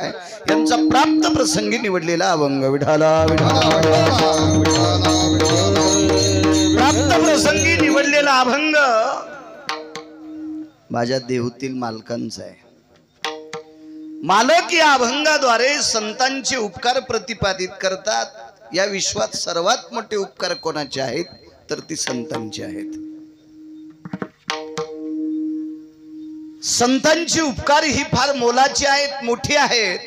आहे यांचा प्राप्त प्रसंगी निवडलेला अभंग विठाला प्राप्त प्रसंगी निवडलेला अभंग माझ्या देहूतील मालकांचा आहे। मालक या अभंगाद्वारे संतांचे उपकार प्रतिपादित करतात। या विश्वात सर्वात मोठे उपकार कोणाचे आहेत तर ती संतांचे आहेत। संतांचे उपकार ही फार मोलाची आहेत, मोठी आहेत।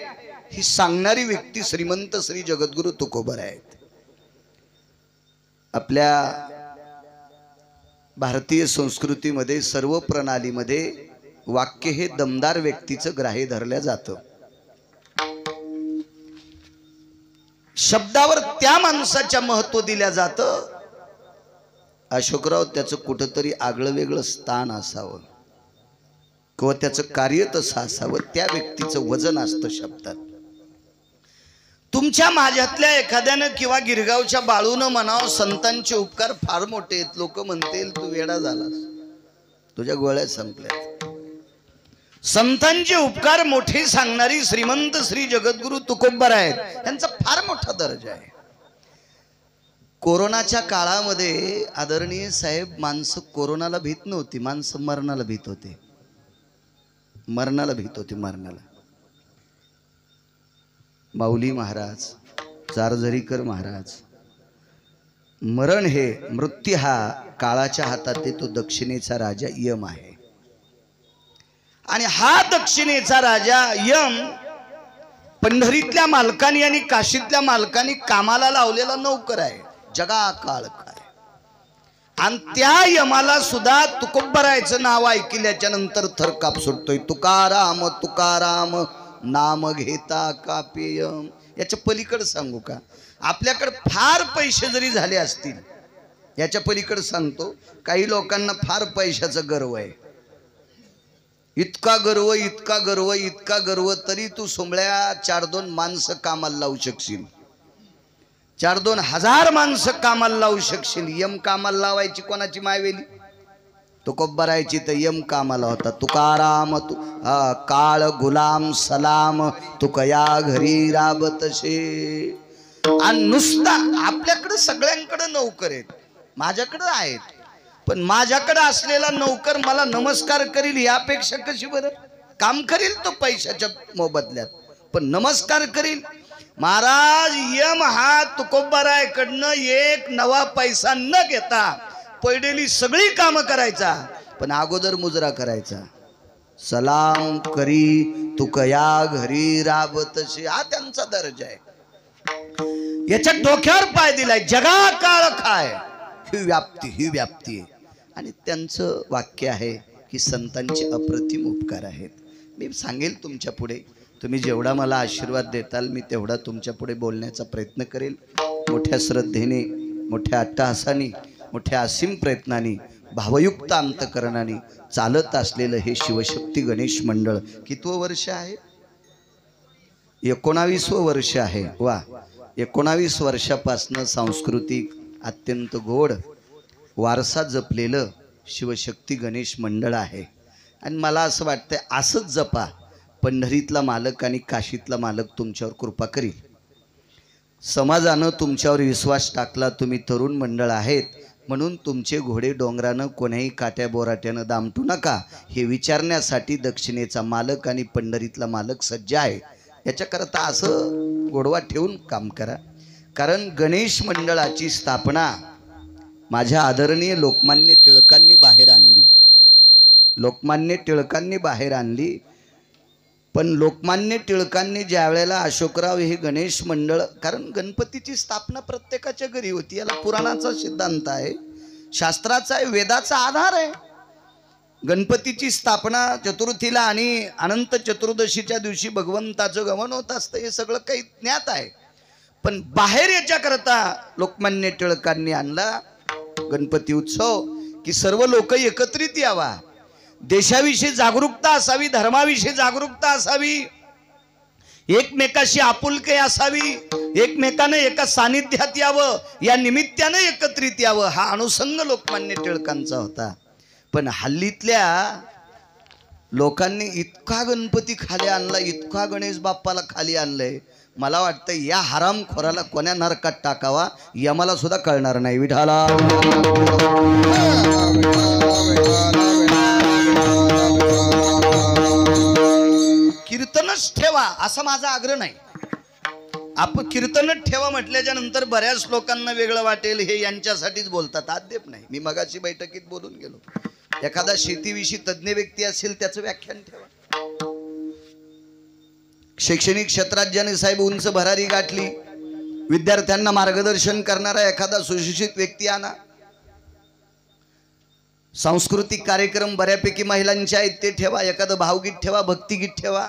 ही सांगणारी व्यक्ती श्रीमंत श्री जगद्गुरु तुकोबर आहेत। आपल्या भारतीय संस्कृतीमध्ये सर्व प्रणालीमध्ये वाक्य हे दमदार व्यक्तीचं ग्राह्य धरल्या जातं। शब्दावर त्या माणसाच्या महत्व दिल्या जातं। अशोकराव त्याचं कुठंतरी आगळं वेगळं स्थान असावं किंवा त्याचं कार्य तसं असावं, त्या व्यक्तीचं वजन असतं शब्दात। तुमच्या माझ्यातल्या एखाद्यानं किंवा गिरगावच्या बाळूनं म्हणावं संतांचे उपकार फार मोठे आहेत, लोक म्हणतील तू वेडा झालास, तुझ्या गोळ्या संपल्यात। संतांचे उपकार मोठे सांगणारी श्रीमंत श्री जगद्गुरु तुकोबर आहेत, त्यांचा फार मोठा दर्जा आहे। कोरोनाच्या काळामध्ये आदरणीय साहेब माणसं कोरोनाला भीत नव्हती, माणसं मरणाला भीत होते, मरणाला भीत होती, मरणाला। माऊली महाराज, चारझरीकर महाराज, मरण हे मृत्यू हा काळाच्या हातात तो दक्षिणेचा राजा यम आहे। आणि हा दक्षिणेचा राजा यम पंढरीतल्या मालकांनी आणि काशीतल्या मालकांनी कामाला लावलेला नौकर आहे, जगा काळ काय। आणि त्या यमाला सुद्धा तुकोबरायचं नाव ऐकल्याच्या नंतर थरकाप सुटतोय। तुकाराम तुकाराम नाम घेता कापेयम। याच्या पलीकडे सांगू का, आपल्याकडे फार पैसे जरी झाले असतील, याच्या पलीकडे सांगतो, काही लोकांना फार पैशाचा गर्व आहे। इतका गर्व इतका गर्व इतका गर्व, तरी तू सोमळ्या 4-2 माणसं कामाला लावू शकशील, 4-2 हजार माणसं कामाला लावू शकशील। यम कामाला लावायची कोणाची मायवेली? तुकोबरायची तर यम कामाला होता। तुकाराम तू काळ गुलाम सलाम तुकया घरी राबतशे। आणि नुसता आपल्याकडे सगळ्यांकडे नौकर आहेत, माझ्याकडे आहेत, पण माझ्याकडे असलेला नौकर मला नमस्कार करील यापेक्षा कशी बरं? काम करील तो पैशाच्या मोबदल्यात, पण नमस्कार करील। महाराज यम हा तुकोबरायकडनं एक नवा पैसा न घेता पडलेली सगळी कामं करायचा, पण अगोदर मुजरा करायचा। सलाम करी तुकया घरी राबतशे, हा त्यांचा दर्जा आहे। याच्या डोक्यावर पाय दिलाय, जगा काळ काय, ही व्याप्ती आहे। आणि त्यांचं वाक्य आहे की संतांचे अप्रतिम उपकार आहेत। मी सांगेल तुमच्या पुढे, तुम्ही जेवढा मला आशीर्वाद देताल मी तेवढा तुमच्या पुढे बोलण्याचा प्रयत्न करेल। मोठ्या श्रद्धेने, मोठ्या अट्टहासाने, मोठ्या असीम प्रयत्नाने, भावयुक्त अंतकरणाने चालत असलेलं हे शिवशक्ती गणेश मंडळ कितवं वर्ष आहे? 19वं वर्ष आहे। वा, 19 वर्षापासून सांस्कृतिक अत्यंत गोड वारसा जपलेलं शिवशक्ती गणेश मंडळ आहे। आणि मला असं वाटतं असंच जपा, पंढरीतला मालक आणि काशीतला मालक तुमच्यावर कृपा करील। समाजानं तुमच्यावर विश्वास टाकला, तुम्ही तरुण मंडळ आहेत म्हणून तुमचे घोडे डोंगरानं कोण्याही काट्या बोराट्यानं दामटू नका, हे विचारण्यासाठी दक्षिणेचा मालक आणि पंढरीतला मालक सज्ज आहे। याच्याकरता असं गोडवा ठेवून काम करा। कारण गणेश मंडळाची स्थापना माझ्या आदरणीय लोकमान्य टिळकांनी बाहेर आणली, लोकमान्य टिळकांनी बाहेर आणली। पण लोकमान्य टिळकांनी ज्या वेळेला अशोकराव हे गणेश मंडळ, कारण गणपतीची स्थापना प्रत्येकाच्या घरी होती, याला पुराणाचा सिद्धांत आहे, शास्त्राचा आहे, वेदाचा आधार आहे। गणपतीची स्थापना चतुर्थीला आणि अनंत चतुर्दशीच्या दिवशी भगवंताचं गमन होत असतं, हे सगळं काही ज्ञात आहे। पण बाहेर याच्याकरता लोकमान्य टिळकांनी आणला गणपती उत्सव की सर्व लोक एकत्रित यावा, देशाविषयी जागरूकता असावी, धर्माविषयी जागरूकता असावी, एकमेकाशी आपुलके असावी, एकमेकांना एका सानिध्यात यावं, या निमित्ताने एकत्रित यावं, हा अनुषंग लोकमान्य टिळकांचा होता। पण हल्लीतल्या लोकांनी इतका गणपती खाली आणला, इतका गणेश बाप्पाला खाली आणलंय, मला वाटतं या हरामखोराला कोण्या नरकात टाकावा यमाला सुद्धा कळणार नाही. विठाला कीर्तनच ठेवा असा माझा आग्रह नाही. आपण कीर्तनच ठेवा म्हटल्याच्या नंतर बऱ्याच लोकांना वेगळं वाटेल, हे यांच्यासाठीच बोलतात. अद्याप नाही. मी मगाची बैठकीत बोलून गेलो. एखादा शेतीविषयी तज्ज्ञ व्यक्ती असेल त्याचं व्याख्यान ठेवा. शैक्षणिक क्षेत्रात ज्याने साहेब उंच भरारी गाठली, विद्यार्थ्यांना मार्गदर्शन करणारा एखादा सुशिक्षित व्यक्ती आणा. सांस्कृतिक कार्यक्रम बऱ्यापैकी महिलांचे आहेत ते ठेवा. एखादं भावगीत ठेवा, भक्तिगीत ठेवा,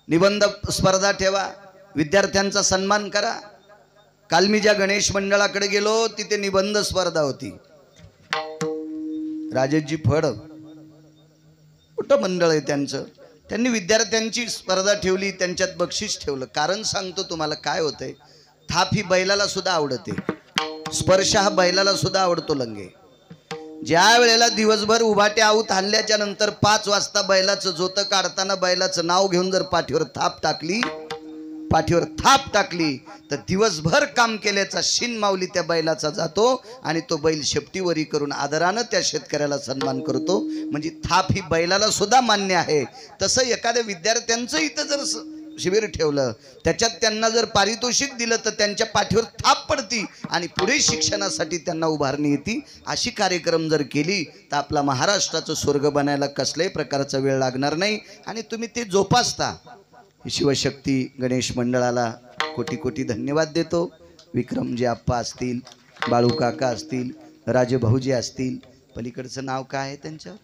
निबंध स्पर्धा ठेवा, विद्यार्थ्यांचा सन्मान करा. काल मी ज्या गणेश मंडळाकडे गेलो तिथे निबंध स्पर्धा होती. राजेशजी फड मोठं मंडळ आहे त्यांचं, त्यांनी विद्यार्थ्यांची स्पर्धा ठेवली, त्यांच्यात बक्षीस ठेवलं. कारण सांगतो तुम्हाला काय होतंय, थाप ही बैलाला सुद्धा आवडते, स्पर्श हा बैलाला सुद्धा आवडतो. लंगे ज्या वेळेला दिवसभर उभाटे आऊत हाणल्याच्या नंतर 5 वाजता बैलाचं जोतं काढताना बैलाचं नाव घेऊन जर पाठीवर थाप टाकली तर दिवसभर काम केल्याचा शिन माऊली त्या बैलाचा जातो आणि तो बैल शेपटीवरी करून आदरानं त्या शेतकऱ्याला सन्मान करतो. म्हणजे थाप ही बैलाला सुद्धा मान्य आहे. तसं एखाद्या विद्यार्थ्यांचं इथं जर शिबिर ठेवलं, त्याच्यात त्यांना जर पारितोषिक दिलं तर त्यांच्या पाठीवर थाप पडती आणि पुढे शिक्षणासाठी त्यांना उभारणी येते. अशी कार्यक्रम जर केली तर आपला महाराष्ट्राचं स्वर्ग बनायला कसल्याही प्रकारचा वेळ लागणार नाही आणि तुम्ही ते जोपासता. शिवशक्ती गणेश मंडळाला कोटी कोटी धन्यवाद देतो. विक्रमजी आप्पा असतील, बाळू काका असतील, राजे भाऊजी असतील, पलीकडचं नाव काय आहे त्यांचं,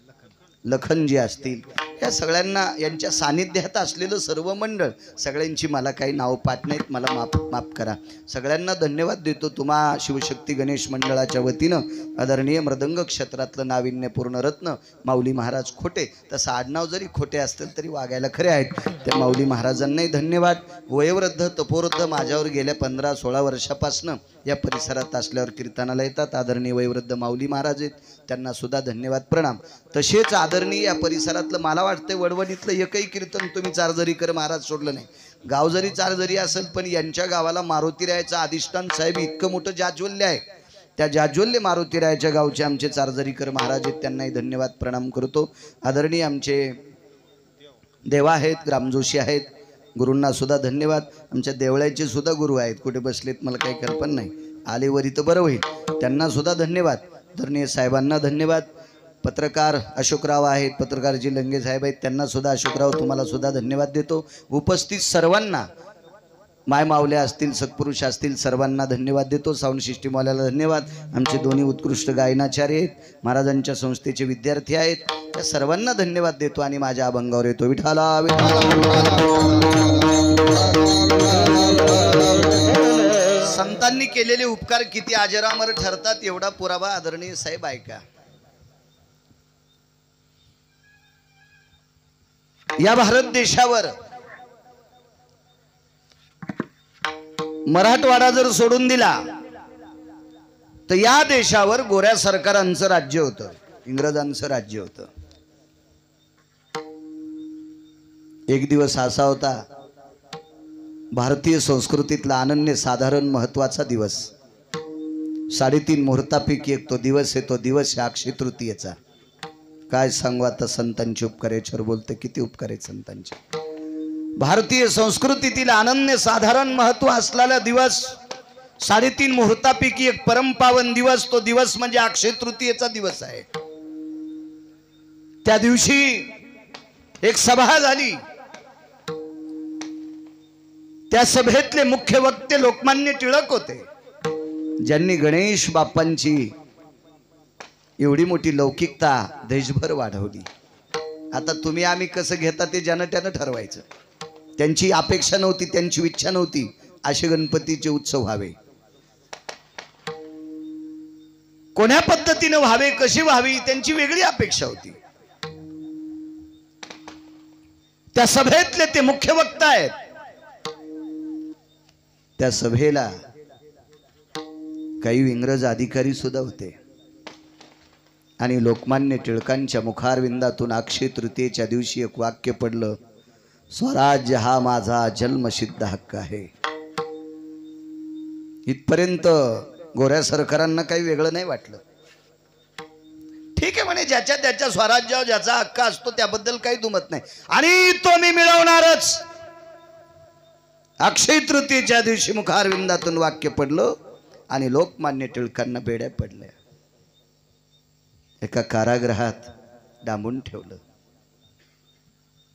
लखनजी असतील, या सगळ्यांना, यांच्या सानिध्यात असलेलं सर्व मंडळ, सगळ्यांची मला काही नाव पाठ नाहीत, मला माफ करा. सगळ्यांना धन्यवाद देतो. तुम्हा शिवशक्ती गणेश मंडळाच्या वतीनं आदरणीय मृदंग क्षेत्रातलं नाविन्यपूर्ण रत्न माऊली महाराज खोटे, तसं आडनाव जरी खोटे असतील तरी वागायला खरे आहेत, त्या माऊली महाराजांनाही धन्यवाद. वयोवृद्ध तपोवृद्ध माझ्यावर गेल्या 15-16 वर्षापासनं या परिसरात असल्यावर कीर्तनाला येतात. आदरणीय वयोवृद्ध माऊली महाराज आहेत, त्यांना सुद्धा धन्यवाद प्रणाम. तसेच आदरणीय या परिसरातलं मला वाटतं वडवणीतलं एकही कीर्तन तुम्ही चारजरीकर महाराज सोडलं नाही. गाव जरी चारजरी असेल पण यांच्या गावाला मारुतीरायाचं अधिष्ठान साहेब इतकं मोठं जाज्वल्य आहे. त्या जाज्वल्य मारुतीरायाच्या गावचे आमचे चारजरीकर महाराज आहेत, त्यांनाही धन्यवाद प्रणाम करतो. आदरणीय आमचे देवा आहेत, ग्रामजोशी आहेत, गुरूंना सुद्धा धन्यवाद. आमच्या देवळाचे सुद्धा गुरु आहेत, कुठे बसलेत मला काही कल्पना नाही, आलेवर इथं बरं होईल, त्यांना सुद्धा धन्यवाद. आदरणीय साहेबांना धन्यवाद. पत्रकार अशोकराव आहेत, पत्रकारजी लंगे साहेब आहेत, त्यांना सुद्धा अशोकराव तुम्हाला सुद्धा धन्यवाद देतो. उपस्थित सर्वांना, माय मावल्या असतील, सत्पुरुष असतील, सर्वांना धन्यवाद देतो. साऊंड सिस्टीमवाल्याला धन्यवाद. आमचे दोन्ही उत्कृष्ट गायनाचार्य आहेत, महाराजांच्या संस्थेचे विद्यार्थी आहेत, त्या सर्वांना धन्यवाद देतो आणि माझ्या अभंगावर येतो. विठाला संतांनी केलेले उपकार किती अजरामर ठरतात एवढा पुरावा आदरणीय साहेब ऐका. या भारत देशावर मराठवाडा जर सोडून दिला तर या देशावर गोऱ्या सरकारांचं राज्य होतं, इंग्रजांचं राज्य होतं. एक दिवस असा होता भारतीय संस्कृतीतला अनन्य साधारण महत्वाचा दिवस, 3.5 मुहूर्तापैकी एक तो दिवस आहे. तो दिवस आहे अक्षय तृतीयेचा. काय सांगू आता संतांचे उपकार, याच्यावर बोलते किती उपकार आहेत संतांचे. भारतीय संस्कृतीतील अनन्य साधारण महत्व असलेला दिवस, 3.5 मुहूर्तापैकी एक परमपावन दिवस, तो दिवस म्हणजे अक्षय तृतीयेचा दिवस आहे. त्या दिवशी एक सभा झाली. त्या सभेतले मुख्य वक्ते लोकमान्य टिळक होते, ज्यांनी गणेश बाप्पांची एवढी मोठी लौकिकता देशभर वाढवली. आता तुम्ही आम्ही कसं घेता ते ज्यानं त्यानं ठरवायचं. त्यांची अपेक्षा नव्हती, त्यांची इच्छा नव्हती असे गणपतीचे उत्सव व्हावे. कोण्या पद्धतीने व्हावे, कशी व्हावी, त्यांची वेगळी अपेक्षा होती. त्या सभेतले ते मुख्य वक्ता आहेत. त्या सभेला काही इंग्रज अधिकारी सुद्धा होते आणि लोकमान्य टिळकांच्या मुखारविंदातून अक्षय तृतीयेच्या दिवशी एक वाक्य पडलं, स्वराज्य हा माझा जन्मसिद्ध हक्क आहे. इथपर्यंत गोऱ्या सरकारांना काही वेगळं नाही वाटलं. ठीक आहे म्हणे, ज्याच्या त्याच्या स्वराज्यावर ज्याचा हक्क असतो त्याबद्दल काही दुमत नाही, आणि तो मी मिळवणारच. अक्षय तृतीयेच्या दिवशी मुखारविंदातून वाक्य पडलं आणि लोकमान्य टिळकांना बेड्या पडल्या. एका कारागृहात डांबून ठेवलं.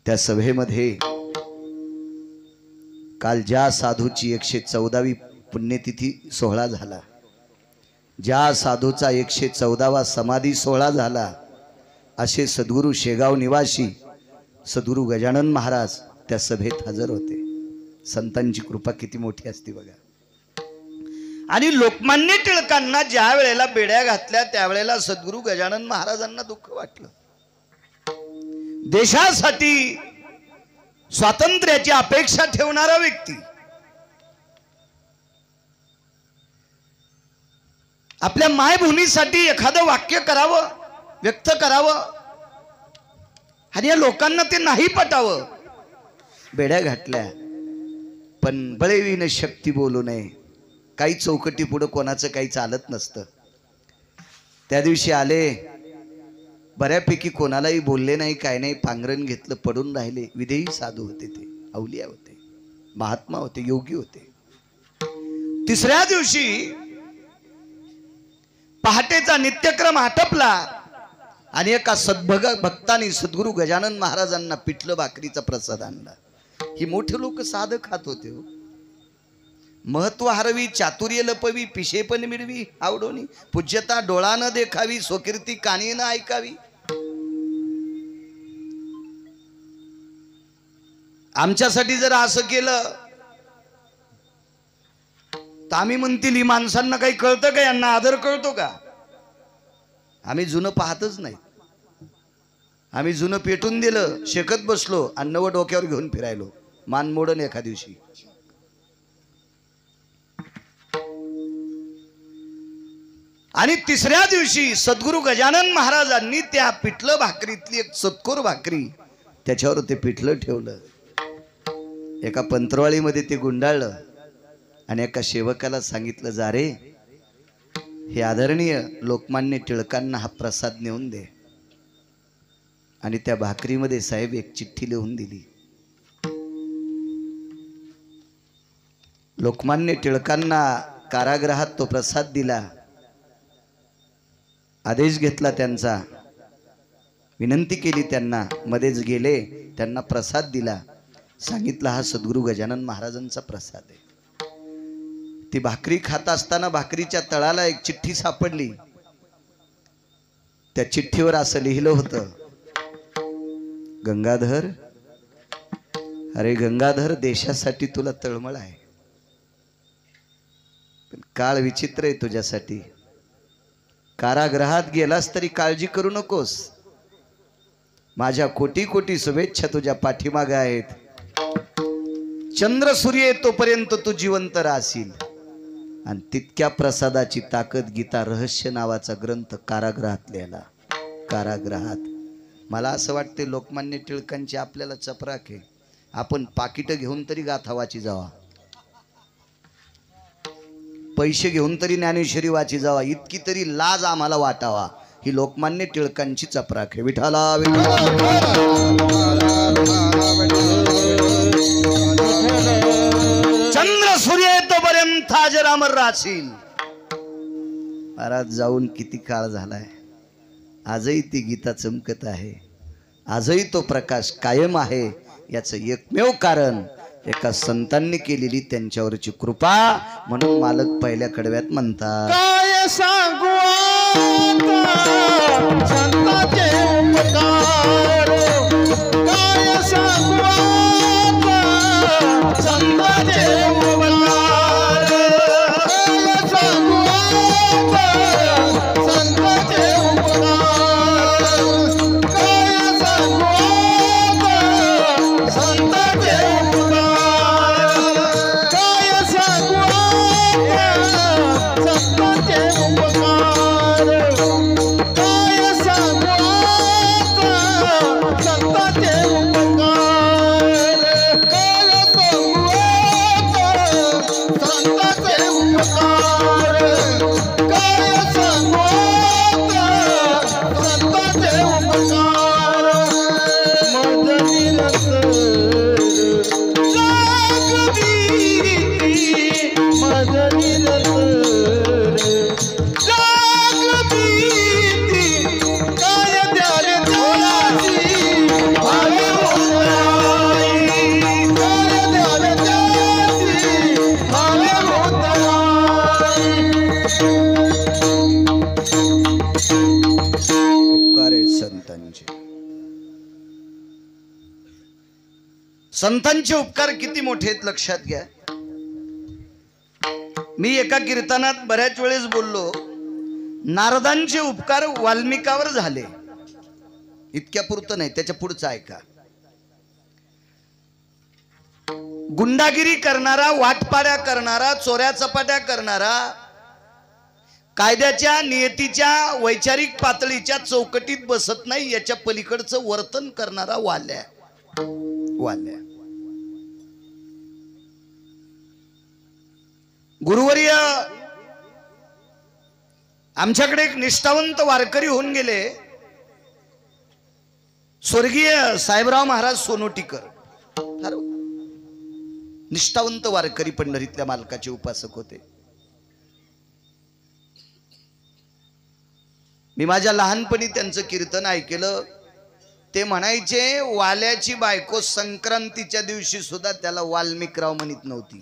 त्या सभेमध्ये काल ज्या साधूची 114वी पुण्यतिथी सोहळा झाला, ज्या साधूचा 114वा समाधी सोहळा झाला, असे सद्गुरू शेगाव निवासी सद्गुरू गजानन महाराज त्या सभेत हजर होते. संतांची कृपा किती मोठी असते बघा. आणि लोकमान्य टिळकांना ज्या वेळेला बेड्या घातल्या त्यावेळेला सद्गुरू गजानन महाराजांना दुःख वाटलं. देशासाठी स्वातंत्र्याची अपेक्षा ठेवणारा व्यक्ती, आपल्या मायभूमीसाठी एखादं वाक्य करावं, व्यक्त करावं, आणि या लोकांना ते नाही पटावं. बेड्या घातल्या, पण बळेवीन शक्ती बोलू नये. काही चौकटी पुढं कोणाचं काही चालत नसतं. त्या दिवशी आले, बऱ्यापैकी कोणालाही बोलले नाही, काय नाही, पांघरण घेतलं, पडून राहिले. विदेही साधू होते, ते अवलिया होते, महात्मा होते, योगी होते. तिसऱ्या दिवशी पहाटेचा नित्यक्रम आटपला आणि एका भक्ताने सद्गुरू गजानन महाराजांना पिठलं भाकरीचा प्रसाद आणला. ही मोठे लोक साधं खात होते हो. महत्व हरवी, चातुर्य लपवी, पिशे पण मिळवी आवडोनी, पूज्यता डोळा न देखावी, स्वकीर्ती कानी न ऐकावी. आमच्यासाठी जर असं केलं तर आम्ही म्हणतील, ही माणसांना काही कळतं का, यांना आदर कळतो का? आम्ही जुनं पाहतच नाही. आम्ही जुनं पेटून दिलं, शेकत बसलो आणि नवं डोक्यावर घेऊन फिरायलो. मान मोडन एका दिवशी. आणि तिसऱ्या दिवशी सद्गुरू गजानन महाराजांनी त्या पिठलं भाकरीतली एक सत्कोर भाकरी, त्याच्यावर ते पिठलं ठेवलं. एका पंत्रवाळीमध्ये ते गुंडाळलं आणि एका सेवकाला सांगितलं, जा रे, हे आदरणीय लोकमान्य टिळकांना हा प्रसाद नेऊन दे. आणि त्या भाकरीमध्ये साहेब एक चिठ्ठी लिहून दिली. लोकमान्य टिळकांना कारागृहात तो प्रसाद दिला. आदेश घेतला त्यांचा, विनंती केली त्यांना, मध्येच गेले, त्यांना प्रसाद दिला. सांगितलं, हा सद्गुरू गजानन महाराजांचा प्रसाद आहे. ती भाकरी खात असताना भाकरीच्या तळाला एक चिठ्ठी सापडली. त्या चिठ्ठीवर असं लिहिलं होतं, गंगाधर, अरे गंगाधर, देशासाठी तुला तळमळ आहे, पण काळ विचित्र आहे तुझ्यासाठी. कारागृहात गेलास तरी काळजी करू नकोस. माझ्या कोटी कोटी शुभेच्छा तुझ्या पाठीमागे आहेत. चंद्र सूर्य तोपर्यंत तू जिवंत राहशील. आणि तितक्या प्रसादाची ताकद गीता रहस्य नावाचा ग्रंथ कारागृहात लिहिला. कारागृहात. मला असं वाटते लोकमान्य टिळकांची आपल्याला चपराक आहे. आपण पाकिटं घेऊन तरी गाथा वाची जावा, पैसे घेऊन तरी ज्ञानेश्वरी वाची जावा, इतकी तरी लाज आम्हाला वाटावा. ही लोकमान्य टिळकांची चपराक आहे. विठाला चंद्र सूर्य तोपर्यंत अजर अमर राहशील. महाराज जाऊन किती काळ झालाय, आजही ती गीता चमकत आहे, आजही तो प्रकाश कायम आहे. याचं एकमेव कारण एका संतांनी केलेली त्यांच्यावरची कृपा. म्हणून मालक पहिल्या कडव्यात म्हणतात, काय सांगू संतांचे उपकार, काय सांगू संतांचे उपकार, काय सांगू संतांचे उपकार, काय सांगू संतांचे उपकार, काय संतांचे उपकार किती मोठे आहेत लक्षात घ्या. मी एका कीर्तनात बऱ्याच वेळेस बोललो, नारदांचे उपकार वाल्मिकावर झाले इतक्या पुरतं नाही, त्याच्या पुढचं ऐका. गुंडागिरी करणारा, वाटपाड्या करणारा, चोऱ्या चपाट्या करणारा, कायद्याच्या नियतीच्या वैचारिक पातळीच्या चौकटीत बसत नाही, याच्या पलीकडचं वर्तन करणारा वाल्या वाल्या. गुरुवर्य आमच्याकडे एक निष्ठावंत वारकरी होऊन गेले, स्वर्गीय साहेबराव महाराज सोनोटीकर. निष्ठावंत वारकरी, पंढरीतल्या मालकाचे उपासक होते. मी माझ्या लहानपणी त्यांचं कीर्तन ऐकलं. ते म्हणायचे वाल्याची बायको संक्रांतीच्या दिवशी सुद्धा त्याला वाल्मिकराव म्हणत नव्हती.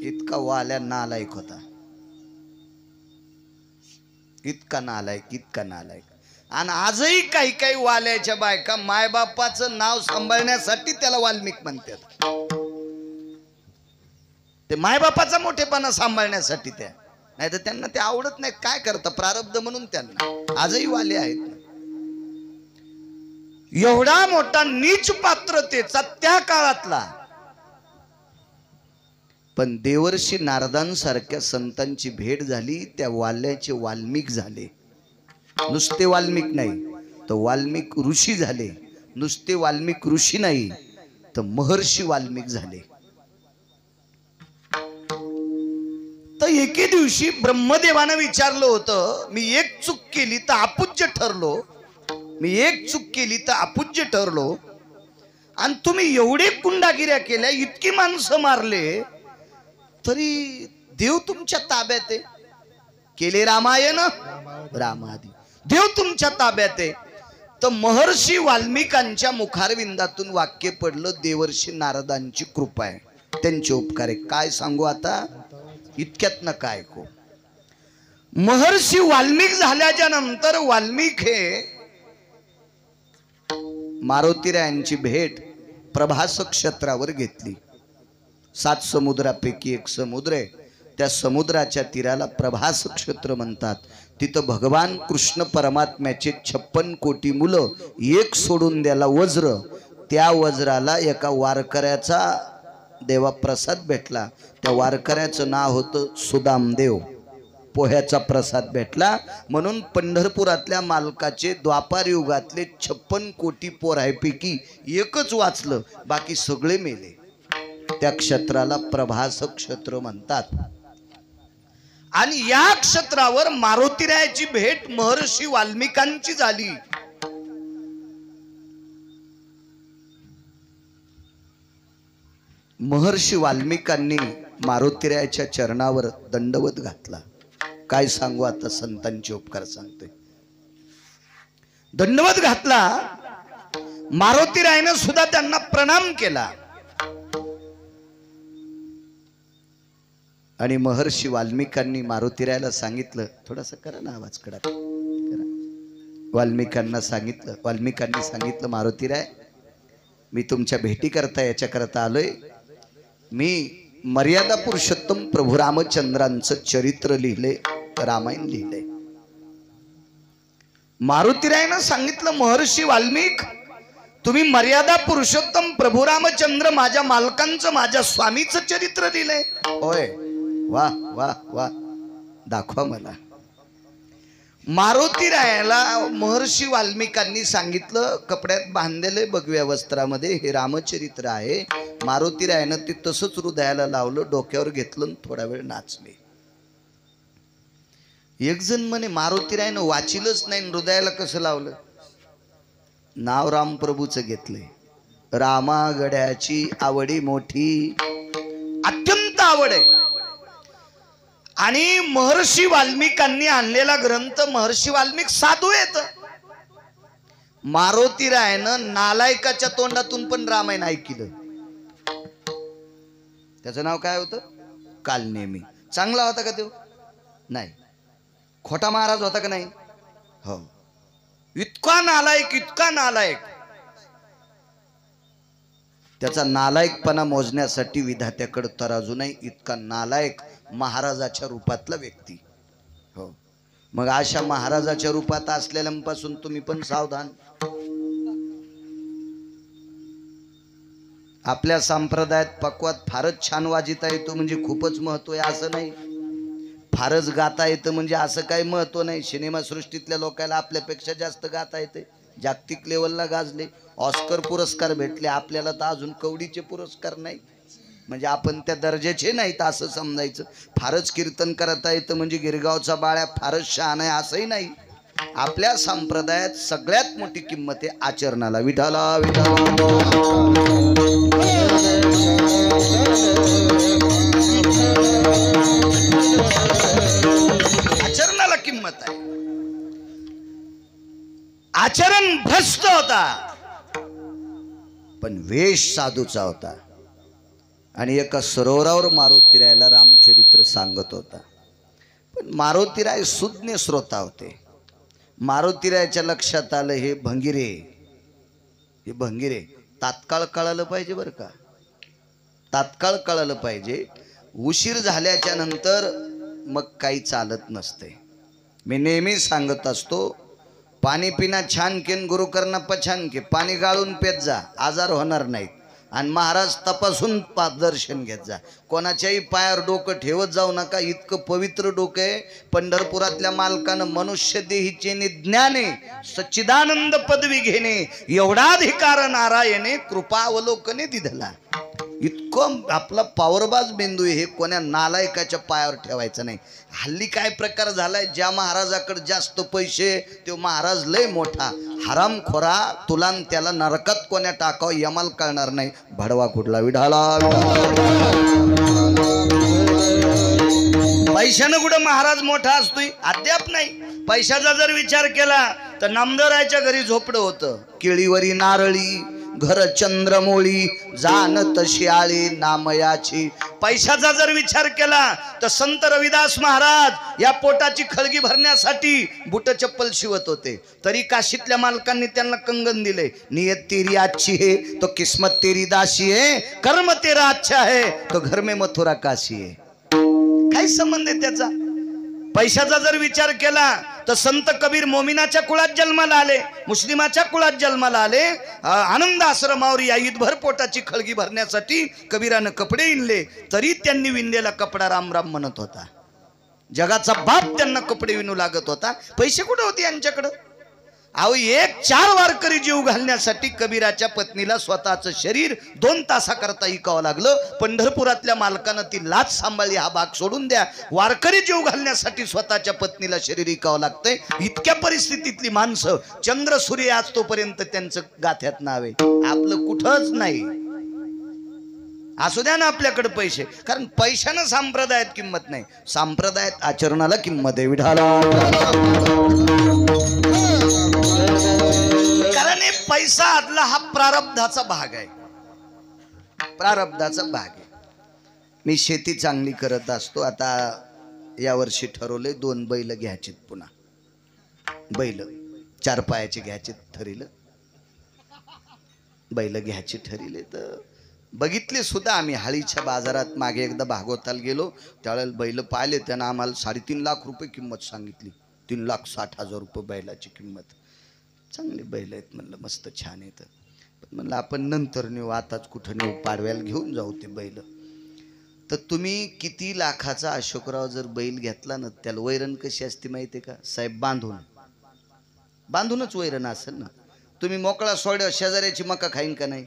इतका वाल्या नालायक होता, इतका नालायक, इतका नालायक. आणि आजही काही काही वाल्याच्या बायका मायबापाचं नाव सांभाळण्यासाठी त्याला वाल्मिक म्हणतात. ते मायबापाचा मोठेपणा सांभाळण्यासाठी, त्या नाही तर त्यांना ते आवडत नाही. काय करता, प्रारब्ध म्हणून त्यांना आजही वाले आहेत. एवढा मोठा नीच पात्रतेचा त्या काळातला, पण देवर्षी नारदांसारख्या संतांची भेट झाली, त्या वाल्याचे वाल्मिक झाले. नुसते वाल्मिक नाही तर वाल्मिक ऋषी झाले. नुसते वाल्मिक ऋषी नाही तर महर्षी वाल्मिक झाले. तर एके दिवशी ब्रह्मदेवानं विचारलं होतं, मी एक चूक केली तर अपूज्य ठरलो, मी एक चूक केली तर अपूज्य ठरलो, आणि तुम्ही एवढे गुंडागिऱ्या केल्या, इतकी माणसं मारले, तरी देव तुमच्या ताब्यात आहे. केले रामायण रामादी, देव तुमच्या ताब्यात आहे. तर महर्षी वाल्मिकांच्या मुखारविंदातून वाक्य पडलं, देवर्षी नारदांची कृपा आहे, त्यांचे उपकार आहे. काय सांगू आता, इतक्यात न काय ऐकू. महर्षी वाल्मिक झाल्याच्या नंतर वाल्मिक हे मारुतीरायांची भेट प्रभास क्षेत्रावर घेतली. 7 समुद्रापैकी एक समुद्र आहे, त्या समुद्राच्या तीराला प्रभास क्षेत्र म्हणतात. तिथं भगवान कृष्ण परमात्म्याचे 56 कोटी मुलं एक सोडून द्याला वज्र, त्या वज्राला एका वारकऱ्याचा देवा प्रसाद भेटला. त्या वारकऱ्याचं नाव होतं सुदामदेव. पोह्याचा प्रसाद भेटला म्हणून पंढरपुरातल्या मालकाचे द्वापार युगातले 56 कोटी पोरायपैकी एकच वाचलं, बाकी सगळे मेले. त्या क्षेत्राला प्रभास क्षेत्र म्हणतात. आणि या क्षेत्रावर मारुतीरायाची भेट महर्षी वाल्मिकांची झाली. महर्षी वाल्मिकांनी मारुतीरायाच्या चरणावर दंडवत घातला. काय सांगू आता, संतांचे उपकार सांगते. दंडवत घातला. मारुतीरायानं सुद्धा त्यांना प्रणाम केला. आणि महर्षी वाल्मिकांनी मारुतीरायाला सांगितलं, थोडासा करा ना आवाज, करा. वाल्मिकांनी सांगितलं, मारुतीराय, मी तुमच्या भेटी करता याच्या करता आलोय. मी मर्यादा पुरुषोत्तम प्रभू रामचंद्रांचं चरित्र लिहिले, रामायण लिहिले. मारुतीरायानं सांगितलं, महर्षी वाल्मिक, तुम्ही मर्यादा पुरुषोत्तम प्रभू रामचंद्र माझ्या मालकांचं, माझ्या स्वामीचं चरित्र लिहिलंय? होय. वा वा वा, दाखवा मला. मारुतीरायाला महर्षी वाल्मिकांनी सांगितलं, कपड्यात बांधलेले भगव्या वस्त्रामध्ये हे रामचरित्र आहे. मारुतीरायानं ते तसंच हृदयाला लावलं, डोक्यावर घेतलं, थोडा वेळ नाचले. एक जण म्हणे, मारुतीरायानं वाचिलच नाही, हृदयाला कसं लावलं? नाव रामप्रभूचं घेतलंय. रामागड्याची आवडी मोठी, अत्यंत आवड आहे. आणि महर्षी वाल्मिकांनी आणलेला ग्रंथ, महर्षी वाल्मिक साधू आहेत. मारुतीरायानं नालायकाच्या तोंडातून पण रामायण ऐकलं. त्याचं नाव काय होतं? कालनेमी. चांगला होता का तो? नाही. खोटा महाराज होता का नाही? हो. इतका नालायक, इतका नालायक. त्याचा नालायकपणा मोजण्यासाठी विधात्याकडे तराजू नाही, इतका नालायक महाराजाच्या रूपातला व्यक्ती. हो, मग अशा महाराजाच्या रूपात असलेल्यांपासून तुम्ही पण सावधान. आपल्या संप्रदायात पक्वात फारच छान वाजिता येतो म्हणजे खूपच महत्व आहे असं नाही, फारच गाता येतं म्हणजे असं काही महत्व नाही. सिनेमा सृष्टीतल्या लोकांना आपल्यापेक्षा जास्त गाता येते, जागतिक लेवलला गाजले, ऑस्कर पुरस्कार भेटले, आपल्याला तर अजून कवडीचे पुरस्कार नाही, म्हणजे आपण त्या दर्जाचे नाहीत असं समजायचं. फारच कीर्तन करता येतं म्हणजे गिरगावचा बाळ्या फारच शहाणा आहे असंही नाही. आपल्या संप्रदायात सगळ्यात मोठी किंमत आहे आचरणाला. विठाला विठाला आचरणाला किंमत आहे. आचरण भ्रष्ट होता पण वेश साधूचा होता. आणि एका सरोवरावर मारुतीरायला रामचरित्र सांगत होता. पण मारुतीराय सुज्ञ श्रोता होते. मारुतीरायच्या लक्षात आलं हे भंगिरे तात्काळ कळालं पाहिजे बरं का, तात्काळ कळालं पाहिजे. उशीर झाल्याच्या नंतर मग काही चालत नसते. मी नेहमी सांगत असतो, पाणी पिना छान केन गुरु करना पछान के. पाणी गाळून पेत जा, आजार होणार नाहीत. आणि महाराज तपासून दर्शन घेत जा. कोणाच्याही पायावर डोकं ठेवत जाऊ नका, इतकं पवित्र डोकं आहे. पंढरपुरातल्या मालकानं मनुष्य देहीचे ज्ञाने सच्चिदानंद पदवी घेणे एवढा अधिकार नारायणे कृपावलोकने दिधला. इतकं आपला पावरबाज बिंदू हे कोण्या नालायकाच्या पायावर ठेवायचं नाही. हल्ली काय प्रकार झालाय, ज्या महाराजाकडे जास्त पैसे तो महाराज लय मोठा, हरामखोरा, तुला त्याला नरकात कोण्या टाकाव यमाल कळणार नाही. भडवा कुठला विढाला. पैशानं कुठं महाराज मोठा असतोय? अद्याप नाही. पैशाचा जर विचार केला तर नामदेवरायच्या घरी झोपडं होतं, केळीवरी नारळी घर चंद्रमोळी जाणत शियाळी नामयाची. पैशाचा जर विचार केला तर संत रविदास महाराज या पोटाची खळगी भरण्यासाठी बुट चप्पल शिवत होते, तरी काशीतल्या मालकांनी त्यांना कंगन दिले. नियत तेरी अच्छी है तो किस्मत तेरी दासी है, कर्म तेरा अच्छा है तो घर में मथुरा काशी है. काय संबंध आहे त्याचा? पैशाचा जर विचार केला तर संत कबीर मोमिनाच्या कुळात जन्माला आले, मुस्लिमाच्या कुळात जन्माला आले. आनंद आश्रमावर या ईदभर पोटाची खळगी भरण्यासाठी कबीरानं कपडे विणले, तरी त्यांनी विणलेला कपडा राम राम म्हणत होता. जगाचा बाप त्यांना कपडे विणू लागत होता. पैसे कुठे होते यांच्याकडं? अहो, 1-4 वारकरी जीव घालण्यासाठी कबीराच्या पत्नीला स्वतःचं शरीर 2 तासाकरता इकावं लागलं. पंढरपुरातल्या मालकानं ती लाच सांभाळली. हा भाग सोडून द्या, वारकरी जीव घालण्यासाठी स्वतःच्या पत्नीला शरीर इकावं लागतंय. इतक्या परिस्थितीतली माणसं, चंद्र सूर्य आज तोपर्यंत त्यांचं गाथ्यात नाव आहे, आपलं कुठंच नाही. असू द्या ना आपल्याकडे पैसे, कारण पैशानं संप्रदायात किंमत नाही, संप्रदायात आचरणाला किंमत आहे. विठाला. कारण पैसा आदला हा प्रारब्धाचा भाग आहे, प्रारब्धाचा भाग आहे. मी शेती चांगली करत असतो. आता यावर्षी ठरवले 2 बैल घ्यायचे, पुन्हा बैल 4 पायाचे घ्यायचे ठरलं. बैल घ्यायचे ठरले तर बघितले सुद्धा आम्ही. हाळीच्या बाजारात मागे एकदा भागवताला गेलो, त्यावेळेला बैल पाहिले. त्यानं आम्हाला 3.5 लाख रुपये किंमत सांगितली. 3,60,000 रुपये बैलाची किंमत. चांगले बैल आहेत म्हणलं, मस्त छान आहेत. पण म्हणलं आपण नंतर नेऊ, आताच कुठं नेऊ, पाडव्याला घेऊन जाऊ ते बैल. तर तुम्ही किती लाखाचा अशोकराव जर बैल घेतला ना, त्याला वैरण कशी असते माहिती आहे का साहेब? बांधूनच वैरण असेल ना. तुम्ही मोकळा सोड्या शेजाऱ्याची मका खाईन का नाही?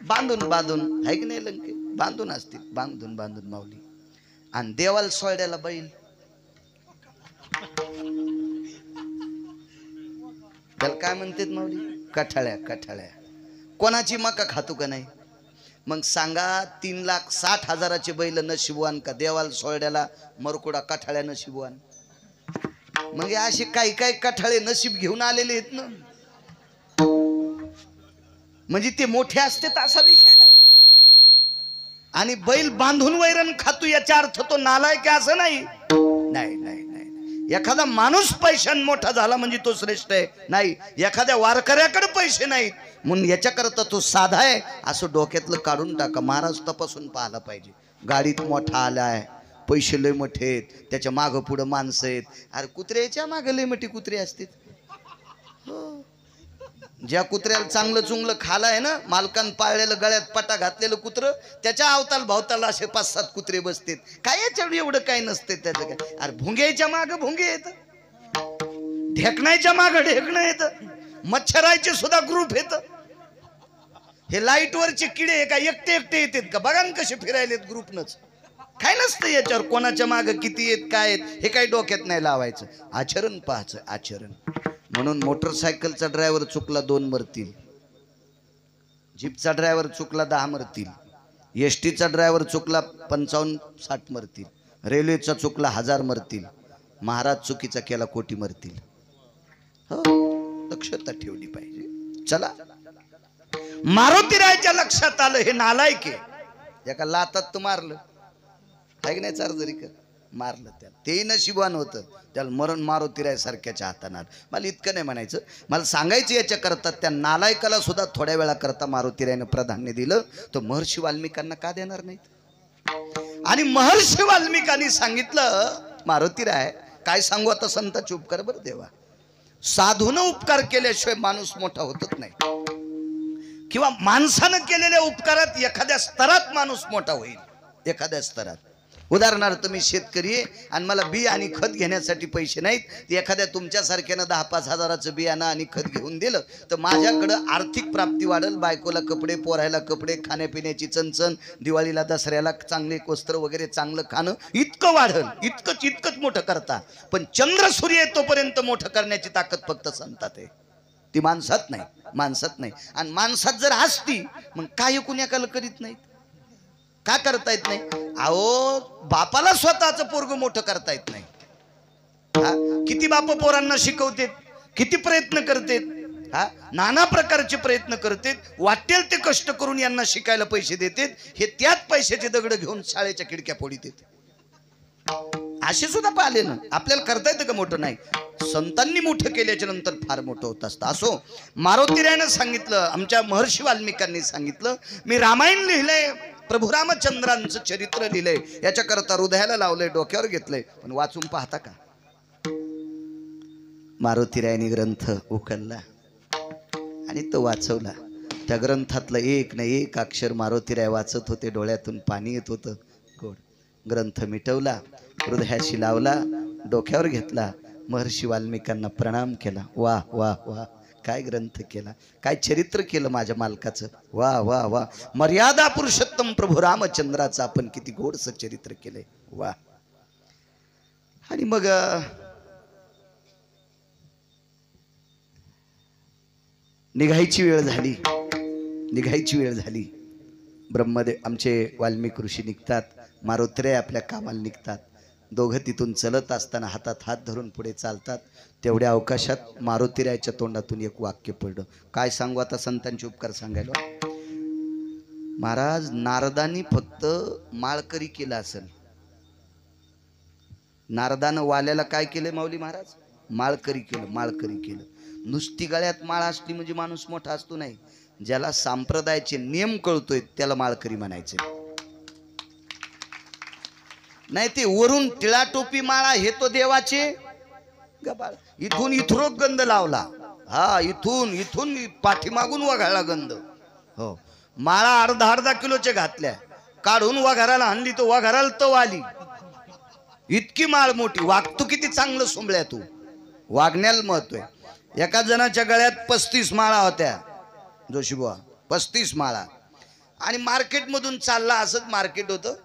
बांधून आहे की नाही लंके? बांधून असते, बांधून माऊली. आणि देवाला सोड्याला बैल, त्याला काय म्हणतात माऊली? कठाळ्या. कोणाची मका खातो का नाही? मग सांगा, 3,60,000चे बैल नशिबवान का देवाला सोड्याला मरकुडा कठाळ्या नशिबवान? मग असे काही कठाळे नशीब घेऊन आलेले आहेत ना, म्हणजे ते मोठे असते असा विषय नाही. आणि बैल बांधून वैरण खातो याचा अर्थ तो नालायक असं नाही. एखादा माणूस पैशान मोठा झाला म्हणजे तो श्रेष्ठ आहे नाही. एखाद्या वारकऱ्याकडे पैसे नाहीत म्हणून याच्याकरता तो साधा आहे असं डोक्यातलं काढून टाका. महाराज तपासून पाहायला पाहिजे. गाडीत मोठा आलाय, पैसे लय मोठे आहेत, त्याच्या मागं पुढं माणसं आहेत. अरे कुत्र्याच्या मागं लय मोठी कुत्रे असतात. हो, ज्या कुत्र्याला चांगलं चुंगलं खाला आहे ना, मालकान पाळलेलं गळ्यात पटा घातलेलं कुत्र, त्याच्या अवताल भावताला असे 5-7 कुत्रे बसतात. काय याच्यावर एवढं काय नसते त्याचं काय. अरे भुंग्याच्या मागं भुंगे येत, ढेकणाच्या मागं ढेकणं येतं, मच्छराचे सुद्धा ग्रुप येत. हे लाईटवरचे किडे का एकटे एकटे येतात का? बघा ना कसे फिरायलेत ग्रुपनच. काय नसतं याच्यावर, कोणाच्या मागं किती येत काय येत हे काही डोक्यात नाही लावायचं. आचरण पाहायचं, आचरण. म्हणून मोटरसायकलचा ड्रायव्हर चुकला 2 मरतील, जीपचा ड्रायव्हर चुकला 10 मरतील, एसटीचा ड्रायव्हर चुकला 55-60 मरतील, रेल्वेचा चुकला 1000 मरतील, महाराज चुकीचा केला कोटी मरतील. हो, दक्षता ठेवली पाहिजे. चला, मारुतीरायच्या लक्षात आलं हे नालायक आहे. एका लातात तर मारलं आहे की नाही, चार्जरी कर मारलं त्याला, तेही नशिबान होतं. त्याला मरण मारुतीराय सारख्याच्या हातानं. मला इतकं नाही म्हणायचं, मला सांगायचं याच्या करता त्या नालायकाला सुद्धा थोड्या वेळा करता मारुतीरायनं प्राधान्य दिलं, तर महर्षी वाल्मिकांना का देणार नाहीत? आणि महर्षी वाल्मिकांनी सांगितलं, मारुतीराय काय सांगू आता, संत चुप कर बरं देवा. साधून उपकार केल्याशिवाय माणूस मोठा होतच नाही, किंवा माणसानं केलेल्या उपकारात एखाद्या स्तरात माणूस मोठा होईल. एखाद्या स्तरात, उदाहरणार्थ मी शेतकरी आहे आणि मला बी आणि खत घेण्यासाठी पैसे नाहीत. एखाद्या तुमच्यासारख्यानं 10-5 हजाराचं बियाणं आणि खत घेऊन दिलं तर माझ्याकडं आर्थिक प्राप्ती वाढेल. बायकोला कपडे, पोरायला कपडे, खाण्यापिण्याची चणचण, दिवाळीला दसऱ्याला चांगले वस्त्र वगैरे चांगलं खाणं इतकं वाढेल. इतकंच मोठं करता. पण चंद्र सूर्य तोपर्यंत मोठं करण्याची ताकद फक्त संतात आहे, ती माणसात नाही. माणसात नाही. आणि माणसात जर असती मग काय कुण्याकाला करीत नाहीत, का करता येत नाही? अहो, बापाला स्वतःचं पोरग मोठं करता येत नाही. किती बाप पोरांना शिकवतेत, किती प्रयत्न करतेत, नाना प्रकारचे प्रयत्न करतेत, वाटेल ते कष्ट करून यांना शिकायला पैसे देतेत. हे त्याच पैशाचे दगड घेऊन शाळेच्या खिडक्या फोडीत येत. असे सुद्धा पाहिले ना. आपल्याला करता येतं का मोठं? नाही. संतांनी मोठं केल्याच्या नंतर फार मोठं होत असतं. असो, मारुतीरायनं सांगितलं, आमच्या महर्षी वाल्मिकांनी सांगितलं, मी रामायण लिहिलंय, प्रभू रामचंद्रांचं चरित्र लिहिलंय, याच्याकरता हृदयाला लावलंय, डोक्यावर घेतलंय. पण वाचून पाहता का? मारुतीरायनी ग्रंथ उकलला आणि तो वाचवला. त्या ग्रंथातलं एक ना एक अक्षर मारुतीराय वाचत होते, डोळ्यातून पाणी येत होतं. गोड ग्रंथ मिटवला, हृदयाशी लावला, डोक्यावर घेतला, महर्षी वाल्मिकांना प्रणाम केला. वाह वाह वाह, काय ग्रंथ केला, काय चरित्र केलं माझ्या मालकाचं. वाह वाह वाह, मर्यादा पुरुषोत्तम प्रभू रामचंद्राचं आपण किती गोडसं चरित्र केलंय. वाह. आणि मग निघायची वेळ झाली, निघायची वेळ झाली. ब्रह्मदेव आमचे वाल्मिक ऋषी निघतात, मारुतीराय आपल्या कामाला निघतात. दोघं तिथून चलत असताना हातात हात धरून पुढे चालतात. तेवढ्या अवकाशात मारुतीरायच्या तोंडातून एक वाक्य पडलं. काय सांगू आता, संतांचे उपकार सांगायला. महाराज, नारदांनी फक्त माळकरी केला असेल. नारदानं वाल्याला काय केलं माऊली महाराज? माळकरी केलं, माळकरी केलं. नुसती गळ्यात माळ असली म्हणजे माणूस मोठा असतो नाही. ज्याला संप्रदायाचे नियम कळतोय त्याला माळकरी म्हणायचे. नाही ते वरून टिळा टोपी माळा हे तो देवाचे गबाळ. इथून इथरोक गंध लावला, हा इथून पाठीमागून वघाळला गंध. हो, माळा अर्धा किलोचे घातल्या, काढून वघाराला आणली तो वघाराला तव आली. इतकी माळ मोठी. वागतो किती चांगलं सोंबळ्या तू, वागण्याला महत्व आहे. एका जणाच्या गळ्यात 35 माळा होत्या जोशीबुवा, 35 माळा. आणि मार्केटमधून चालला, असंच मार्केट होतं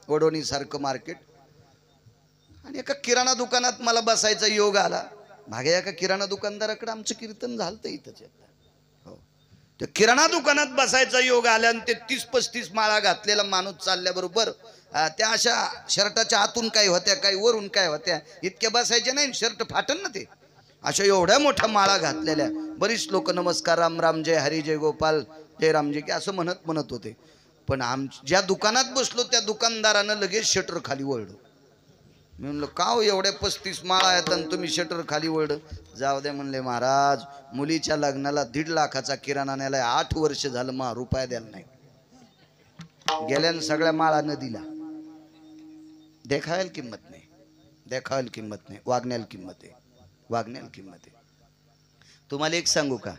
वडोणी सारखं मार्केट. आणि एका किराणा दुकानात मला बसायचा योग आला. मागे एका किराणा दुकानदाराकडे आमचं कीर्तन झालं इथंच. हो, त्या किराणा दुकानात बसायचा योग आला आणि ते 30-35 माळा घातलेला माणूस चालल्याबरोबर त्या अशा शर्टाच्या आतून काय होत्या, काही वरून काय होत्या, इतक्या बसायच्या नाही, शर्ट फाटन ना ते. अशा एवढ्या मोठ्या माळा घातलेल्या. बरीच लोक नमस्कार, राम राम, जय हरी, जय गोपाल, जय रामजी की असं म्हणत होते. पण ज्या दुकानात बसलो त्या दुकानदारानं लगेच शटर खाली वळलं. मी म्हणलं का हो एवढ्या 35 माळा आहेत आणि तुम्ही शटर खाली वळड? जाऊ दे म्हणले महाराज, मुलीच्या लग्नाला 1.5 लाखाचा किराणा न्यायला 8 वर्ष झालं, रुपया द्यायला नाही. गेल्यानं सगळ्या माळा नदीला. देखायला किंमत नाही, देखायला किंमत नाही, वागण्याला किंमत आहे, वागण्याला किंमत आहे. तुम्हाला एक सांगू का,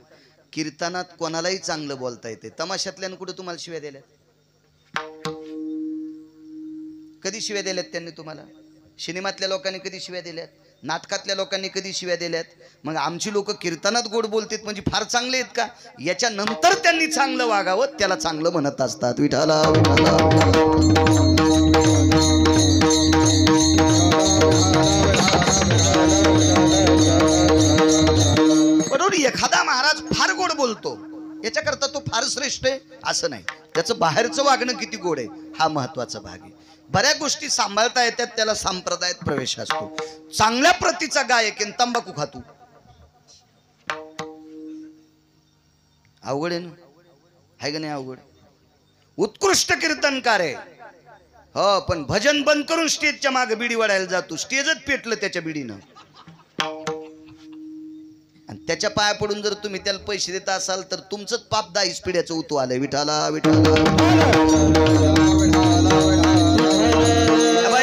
कीर्तनात कोणालाही चांगलं बोलता येते. तमाशातल्यानं कुठं तुम्हाला शिव्या दिल्यात? कधी शिव्या दिल्यात त्यांनी तुम्हाला? सिनेमातल्या लोकांनी कधी शिव्या दिल्यात? नाटकातल्या लोकांनी कधी शिव्या दिल्यात? मग आमची लोक कीर्तनात गोड बोलतात म्हणजे फार चांगले आहेत का? याच्यानंतर त्यांनी चांगलं वागावं, त्याला चांगलं म्हणत असतात. विठाला विठाला. बरोबर. एखादा महाराज फार गोड बोलतो याच्याकरता तो फार श्रेष्ठ आहे असं नाही. त्याचं बाहेरचं वागणं किती गोड आहे हा महत्वाचा भाग आहे. बऱ्याच गोष्टी सांभाळता येतात, त्याला संप्रदायात प्रवेश असतो. चांगल्या प्रतीचा गायक आहे, तंबाखू खातो, अवघड आहे ना? आहे का नाही अवघड? उत्कृष्ट कीर्तनकार आहे हो, पण भजन बंद करून स्टेजच्या मागे बिडी वाढायला जातो. स्टेजच पेटलं त्याच्या बिडीनं. आणि त्याच्या पाया पडून जर तुम्ही त्याला पैसे देत असाल तर तुमचंच पाप 10 पिढ्याचं उतू आलंय. विठाला विठाला.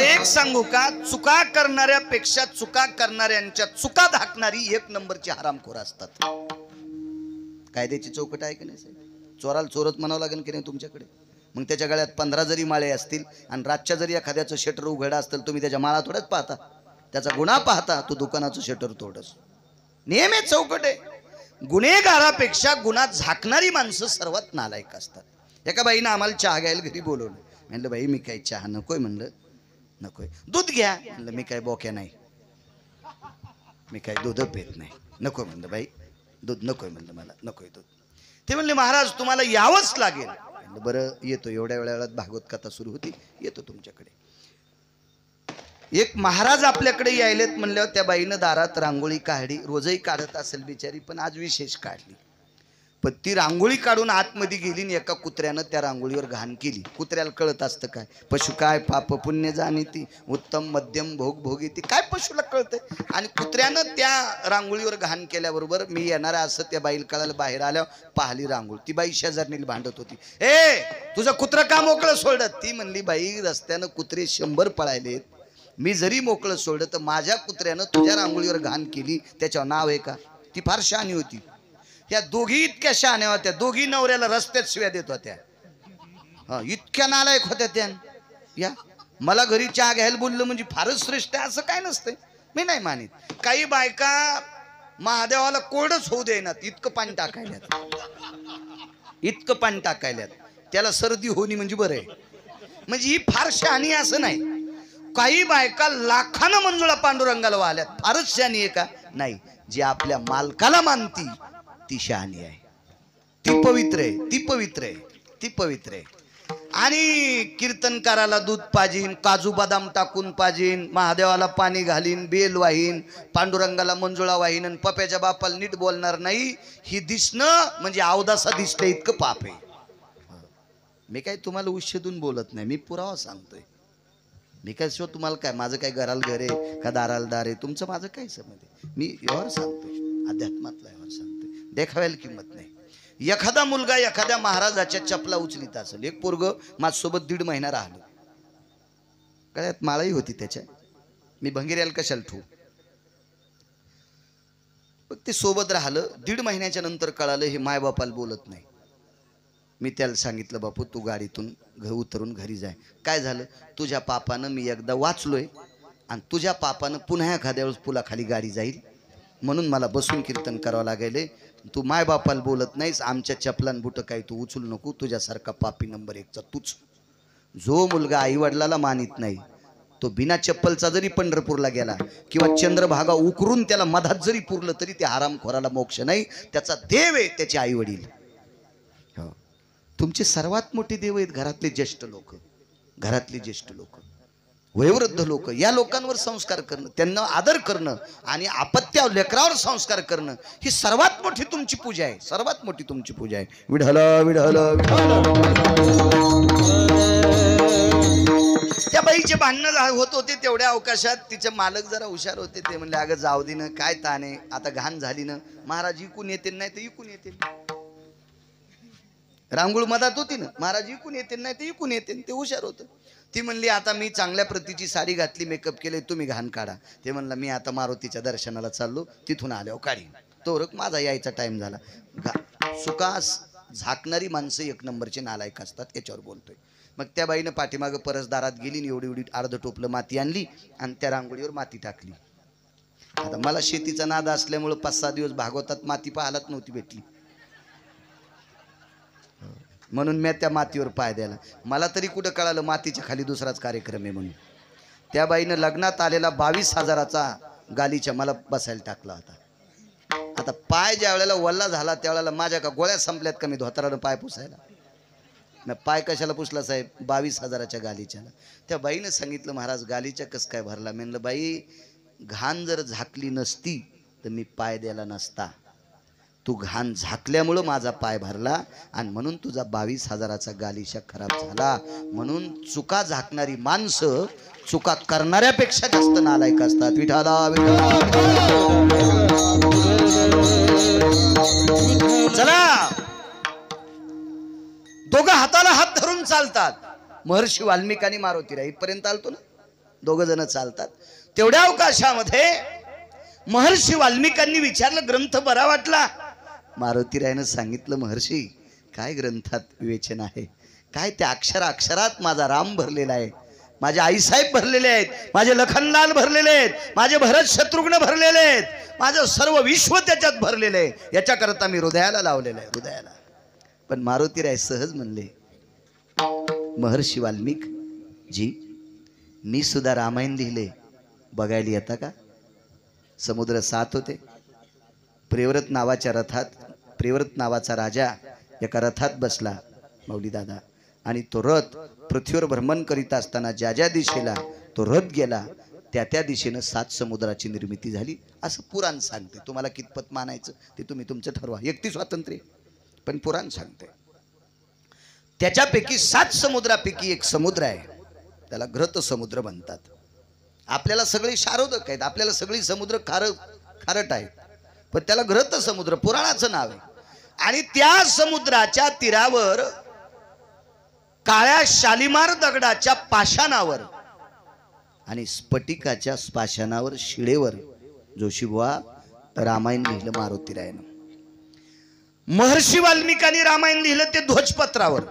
एक सांगू का, चुका करणाऱ्यापेक्षा चुका करणाऱ्यांच्या चुका धाकणारी 1 नंबरची हरामखोर असतात. कायद्याची चौकट आहे की नाही साहेब? चोराला चोरच म्हणावं लागेल की नाही तुमच्याकडे? मग त्याच्या गळ्यात 15 जरी माळे असतील आणि रातच्या जरी एखाद्याचं शटर उघडा असतील, तुम्ही त्याच्या माळा थोड्याच पाहता, त्याचा गुन्हा पाहता, तो दुकानाचं शटर तोडस. नियम आहे, चौकट आहे. गुन्हेगारापेक्षा गुन्हा झाकणारी माणसं सर्वात नालायक असतात. एका बाईनं आम्हाला चहा घ्यायला घरी बोलवलं. म्हणलं बाई मी काही चहा नकोय. म्हणलं नकोय. दूध घ्या. म्हणलं मी काय बोक्या नाही, मी काय दूध पेत नाही. नको म्हणलं बाई दूध नकोय. म्हणलं मला नकोय दूध. ते म्हणले महाराज तुम्हाला यावंच लागेल. म्हणलं बरं येतो. एवढ्या वेळात भागवत कथा सुरू होती, येतो तुमच्याकडे. एक महाराज आपल्याकडे यायलेत म्हणल्यावर त्या बाईनं दारात रांगोळी काढली. रोजही काढत असेल बिचारी, पण आज विशेष काढली. पण ती रांगोळी काढून आतमध्ये गेली आणि एका कुत्र्यानं त्या रांगोळीवर घाण केली. कुत्र्याला कळत असतं काय? पशु काय पाप पुण्य जाणीती, उत्तम मध्यम भोग भोगीती, काय पशुला कळतंय? आणि कुत्र्यानं त्या रांगोळीवर घाण केल्याबरोबर मी येणार असं त्या बाईला कळालं. बाहेर आल्यावर पाहिली रांगोळी. ती बाई शेजारणीला भांडत होती. तुझं कुत्रं का मोकळं सोडत? ती म्हणली बाई रस्त्यानं कुत्रे 100 पळायलेत, मी जरी मोकळं सोडलं तर माझ्या कुत्र्यानं तुझ्या रांगोळीवर घाण केली, त्याच्यावर नाव आहे का? ती फार शहाणी होती. त्या दोघी इतक्या शहाण्या होत्या, दोघी नवऱ्याला रस्त्यात शिव्या देत होत्या. इतक्या नालायक होत्या त्या. या मला घरी चहा घ्यायला बोललं म्हणजे फारच श्रेष्ठ आहे असं काय नसतंय. मी नाही मानित. काही बायका महादेवाला कोरडच होऊ देण्यात इतकं पाणी टाकायल्यात, इतकं पाणी टाकायल्यात, त्याला सर्दी होणी म्हणजे बरं आहे. म्हणजे ही फार शहाणी असं नाही. काही बायका लाखानं मंजुळा पांडुरंगाला वाहल्यात, फारच शहाणी आहे का? नाही. जी आपल्या मालकाला मानती ती शहाणी आहे, ती पवित्र आहे, ती पवित्र आहे, ती पवित्र आहे. आणि कीर्तनकाराला दूध पाजीन, काजू बदाम टाकून पाजीन, महादेवाला पाणी घालीन, बेल वाहीन, पांडुरंगाला मंजुळा वाहीन आणि पप्याच्या बापाला नीट बोलणार नाही, ही दिसणं म्हणजे अवदासा दिसतं इतकं पाप आहे. मी काय तुम्हाला उच्छेदून बोलत नाही, मी पुरावा सांगतोय. मी काय शिव तुम्हाला काय, माझं काय घराला घर आहे का दाराला दार आहे, तुमचं माझं काय संबंध आहे? मी यावर सांगतोय, अध्यात्मातला यावर सांगतोय. देखाव्याला किंमत नाही. एखादा मुलगा एखाद्या महाराजाच्या चपला उचलीत असेल. एक पोरग माझ्यासोबत 1.5 महिना राहिलं, गळ्यात माळाही होती त्याच्या. मी भंगेऱ्याला कशाला ठेवू? मग ते सोबत राहिलं. 1.5 महिन्याच्या नंतर कळालं हे मायबापाला बोलत नाही. मी त्याला सांगितलं बापू तू गाडीतून उतरून घरी जाय. काय झालं? तुझ्या पापानं मी एकदा वाचलोय आणि तुझ्या पापानं पुन्हा एखाद्या वेळेस पुलाखाली गाडी जाईल म्हणून मला बसून कीर्तन करावं लागेल. तू मायबापाला बोलत नाहीस, आमच्या चपलान बुटं काही तू उचलू नको, तुझ्यासारखा पापी नंबर 1चा तूच. जो मुलगा आई वडिलाला मानित नाही तो बिना चप्पलचा जरी पंढरपूरला गेला किंवा चंद्रभागा उकरून त्याला मधात जरी पुरलं तरी त्या हरामखोराला मोक्ष नाही. त्याचा देव आहे त्याचे आई वडील. तुमचे सर्वात मोठे देव आहेत घरातले ज्येष्ठ लोक, घरातले ज्येष्ठ लोक, वयोवृद्ध लोक. या लोकांवर संस्कार करणं, त्यांना आदर करणं आणि आपत्या लेकरावर संस्कार करणं ही सर्वात मोठी तुमची पूजा आहे, सर्वात मोठी तुमची पूजा आहे. विढल विढल. त्या बाईची तिचे भांडणं होत होते तेवढ्या अवकाशात तिचे मालक जरा हुशार होते. ते म्हणले अगं जाऊ दे ना, काय ताने, आता घाण झाली ना, महाराज इकून येते नाही तर इकून येते. रांगोळ मधात होती ना, महाराज इकून येते नाही तर इकून येते. ते हुशार होतं. ती म्हणली आता मी चांगल्या प्रतीची साडी घातली, मेकअप केले, तुम्ही घाण काढा. ते म्हणलं मी आता मारुतीच्या दर्शनाला चाललो, तिथून आल्यावर काढी. तोरक माझा यायचा टाइम झाला. सुकास झाकणारी माणसं एक नंबरचे नालायक असतात, याच्यावर बोलतोय. मग त्या बाईनं पाठीमागं परसदारात गेली, एवढी एवढी अर्ध टोपलं माती आणली आणि त्या रांगोळीवर माती टाकली. आता मला शेतीचा नाद असल्यामुळं 5-6 दिवस भागवतात माती पाहायलाच नव्हती भेटली, म्हणून मी त्या मातीवर पाय द्यायला. मला तरी कुठं कळालं मातीच्या खाली दुसराच कार्यक्रम आहे म्हणून. त्या बाईनं लग्नात आलेला 22,000चा गालीच्या मला बसायला टाकला होता. आता पाय ज्या वेळेला वल्ला झाला त्यावेळेला माझ्या का गोळ्या संपल्यात का मी धोतारानं पाय पुसायला. मी पाय कशाला पुसला साहेब, 22,000च्या गालीच्याला. त्या बाईनं सांगितलं महाराज गालीच्या कस काय भरला. मी म्हणलं बाई घाण जर झाकली नसती तर मी पाय द्यायला नसता. तू घाण झाकल्यामुळं माझा पाय भरला आणि म्हणून तुझा 22,000चा गालीचा खराब झाला. म्हणून चुका झाकणारी माणसं चुका करणाऱ्यापेक्षा जास्त नालायक असतात. विठाला चला, दोघं हाताला हात धरून चालतात. महर्षी वाल्मिक आणि मारुतीराय इथपर्यंत आलतो ना, दोघं जण चालतात. तेवढ्या अवकाशामध्ये महर्षी वाल्मिकांनी विचारलं ग्रंथ बरा वाटला. मारुतीरायनं सांगितलं महर्षी काय ग्रंथात विवेचन आहे, काय त्या अक्षरात माझा राम भरलेला आहे, माझे आईसाहेब भरलेले आहेत, माझे लखनलाल भरलेले आहेत, माझे भरत शत्रुघ्न भरलेले आहेत, माझं सर्व विश्व त्याच्यात भरलेलं आहे. याच्याकरता मी हृदयाला लावलेलं आहे, हृदयाला. पण मारुतीराय सहज म्हणले महर्षी वाल्मिक जी मी सुद्धा रामायण लिहिले, बघायला येता का. समुद्र 7 होते. प्रियव्रत नावाच्या रथात प्रियव्रत नावाचा राजा एका रथात बसला माऊली दादा, आणि तो रथ पृथ्वीवर भ्रमण करीत असताना ज्या ज्या दिशेला तो रथ गेला त्या त्या दिशेनं 7 समुद्राची निर्मिती झाली असं पुराण सांगते. तुम्हाला कितपत मानायचं ते तुम्ही तुमचं ठरवा, व्यक्ती स्वातंत्र्य, पण पुराण सांगते. त्याच्यापैकी 7 समुद्रापैकी एक समुद्र आहे, त्याला घृत समुद्र म्हणतात. आपल्याला सगळे शारोदक आहेत, आपल्याला सगळी समुद्र खारट आहेत, पण त्याला घृत समुद्र पुराणाचं नाव आहे. आणि त्या समुद्राच्या तीरावर काळ्या शालिमार दगडाच्या पाषाणावर आणि स्फटिकाच्या पाषाणावर शिळेवर जोशीबुवा रामायण लिहिलं मारुतीरायनं. महर्षी वाल्मिकांनी रामायण लिहिलं ते ध्वजपत्रावर.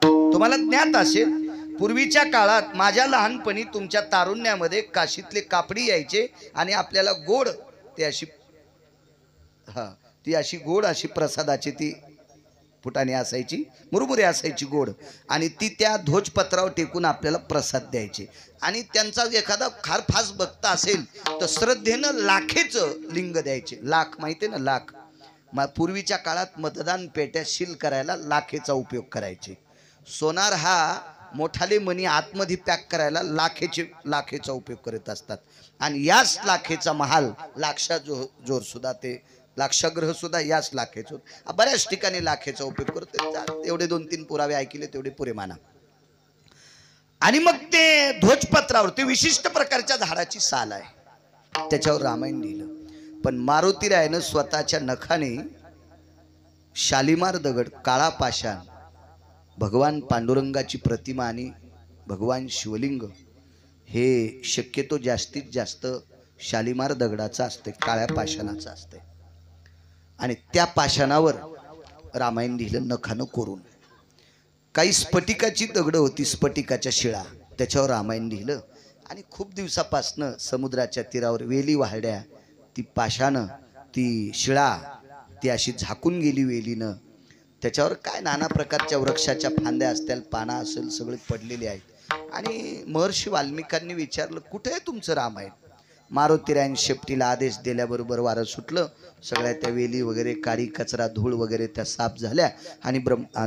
तुम्हाला ज्ञात असेल पूर्वीच्या काळात माझ्या लहानपणी तुमच्या तारुण्यामध्ये काशीतले कापडी यायचे आणि आपल्याला गोड ते अशी ती अशी गोड अशी प्रसादाची ती फुटाणी असायची, मुरमुरे असायची गोड, आणि ती त्या ध्वजपत्रावर टेकून आपल्याला प्रसाद द्यायचे. आणि त्यांचा एखादा फार फास भक्त असेल तर श्रद्धेनं लाखेचं लिंग द्यायचे. लाख माहिती आहे ना, लाख. पूर्वीच्या काळात मतदान पेट्या सील करायला लाखेचा उपयोग करायचे. सोनार हा मोठाले मनी आतमध्ये पॅक करायला लाखेचा उपयोग करत असतात. आणि याच लाखेचा महाल लाक्षा जोर सुद्धा ते लाक्षाग्रह सुद्धा याच लाखेच बऱ्याच ठिकाणी लाखेचा उपयोग करतो. एवढे 2-3 पुरावे ऐकले तेवढे पुरे माना. आणि मग ते ध्वजपत्रावर ते विशिष्ट प्रकारच्या झाडाची साल आहे, त्याच्यावर रामायण लिहिलं. पण मारुतीरायनं स्वतःच्या नखाने शालिमार दगड, काळा पाषाण, भगवान पांडुरंगाची प्रतिमा आणि भगवान शिवलिंग हे शक्यतो जास्तीत जास्त शालिमार दगडाचं असते, काळ्या पाषाणाचं असते. आणि त्या पाषाणावर रामायण लिहिलं नखानं कोरून. काही स्फटिकाची दगडं होती, स्फटिकाच्या शिळा, त्याच्यावर रामायण लिहिलं. आणि खूप दिवसापासनं समुद्राच्या तीरावर वेली वाहड्या, ती पाषाणं, ती शिळा ती अशी झाकून गेली वेलीनं. त्याच्यावर काय नाना प्रकारच्या वृक्षाच्या फांद्या असतील, पाना असेल, सगळे पडलेले आहेत. आणि महर्षी वाल्मिकांनी विचारलं कुठे आहे तुमचं रामायण. मारुतीरायन शेपटीला आदेश दिल्याबरोबर वारं सुटलं. सगळ्या त्या वेली वगैरे, काळी कचरा, धूळ वगैरे त्या साफ झाल्या. आणि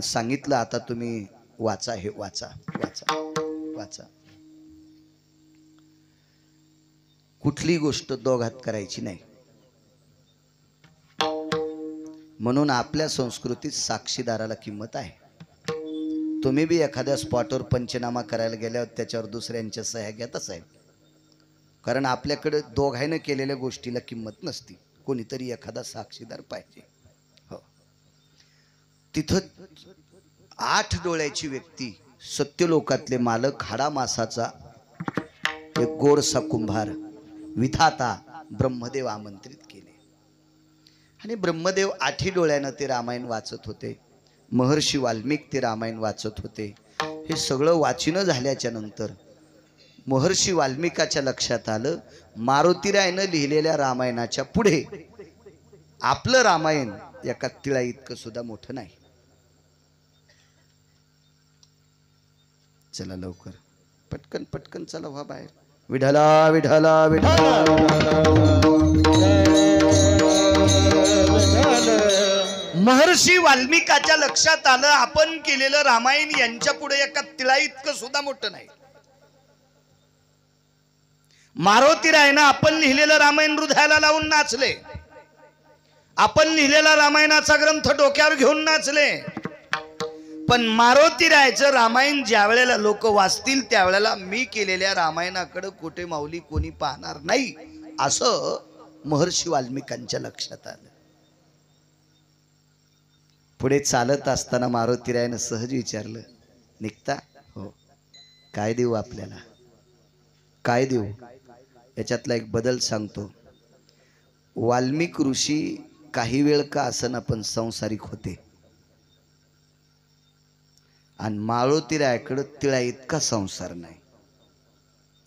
सांगितलं आता तुम्ही वाचा, हे वाचा वाचा वाचा. कुठली गोष्ट दोघात करायची नाही. म्हणून आपल्या संस्कृतीत साक्षीदाराला किंमत आहे. तुम्ही बी एखाद्या स्पॉटवर पंचनामा करायला गेल्यावर त्याच्यावर दुसऱ्यांच्या सह्या घेतच आहे, कारण आपल्याकडे दोघांनी केलेल्या गोष्टीला किंमत नसती, कोणीतरी एखादा साक्षीदार पाहिजे. हो, तिथं 8 डोळ्याची व्यक्ती, सत्यलोकातले मालक, हाडा मासाचा एक गोडसा कुंभार, विधाता ब्रह्मदेव आमंत्रित केले. आणि ब्रह्मदेव 8 डोळ्यानं ते रामायण वाचत होते. महर्षी वाल्मिक ते रामायण वाचत होते. हे सगळं वाचन झाल्याच्या नंतर महर्षी वाल्मिकाच्या लक्षात आलं, मारुतीरायनं लिहिलेल्या रामायणाच्या पुढे आपलं रामायण एका तिळा इतकं सुद्धा मोठं नाही. चला लवकर, पटकन पटकन चला, व्हा बाहेर. विठला विठला विठला. महर्षी वाल्मिकाच्या लक्षात आलं, आपण केलेलं रामायण यांच्या पुढे एका तिळा इतकं सुद्धा मोठं नाही. मारुतीरायनं आपण लिहिलेलं रामायण हृदयाला लावून नाचले, आपण लिहिलेला रामायणाचा ग्रंथ डोक्यावर घेऊन नाचले. पण मारुतीरायचं रामायण ज्या वेळेला लोक वाचतील त्यावेळेला मी केलेल्या रामायणाकडे कुठे माऊली कोणी पाहणार नाही, असं महर्षी वाल्मिकांच्या लक्षात आलं. पुढे चालत असताना मारुतीरायनं सहज विचारलं, निघता? हो. काय देऊ आपल्याला, काय देऊ? याच्यातला एक बदल सांगतो. वाल्मिक ऋषी काही वेळ का असना पण संसारिक होते, आणि मारुतीरायाकडे तिळा इतका संसार नाही,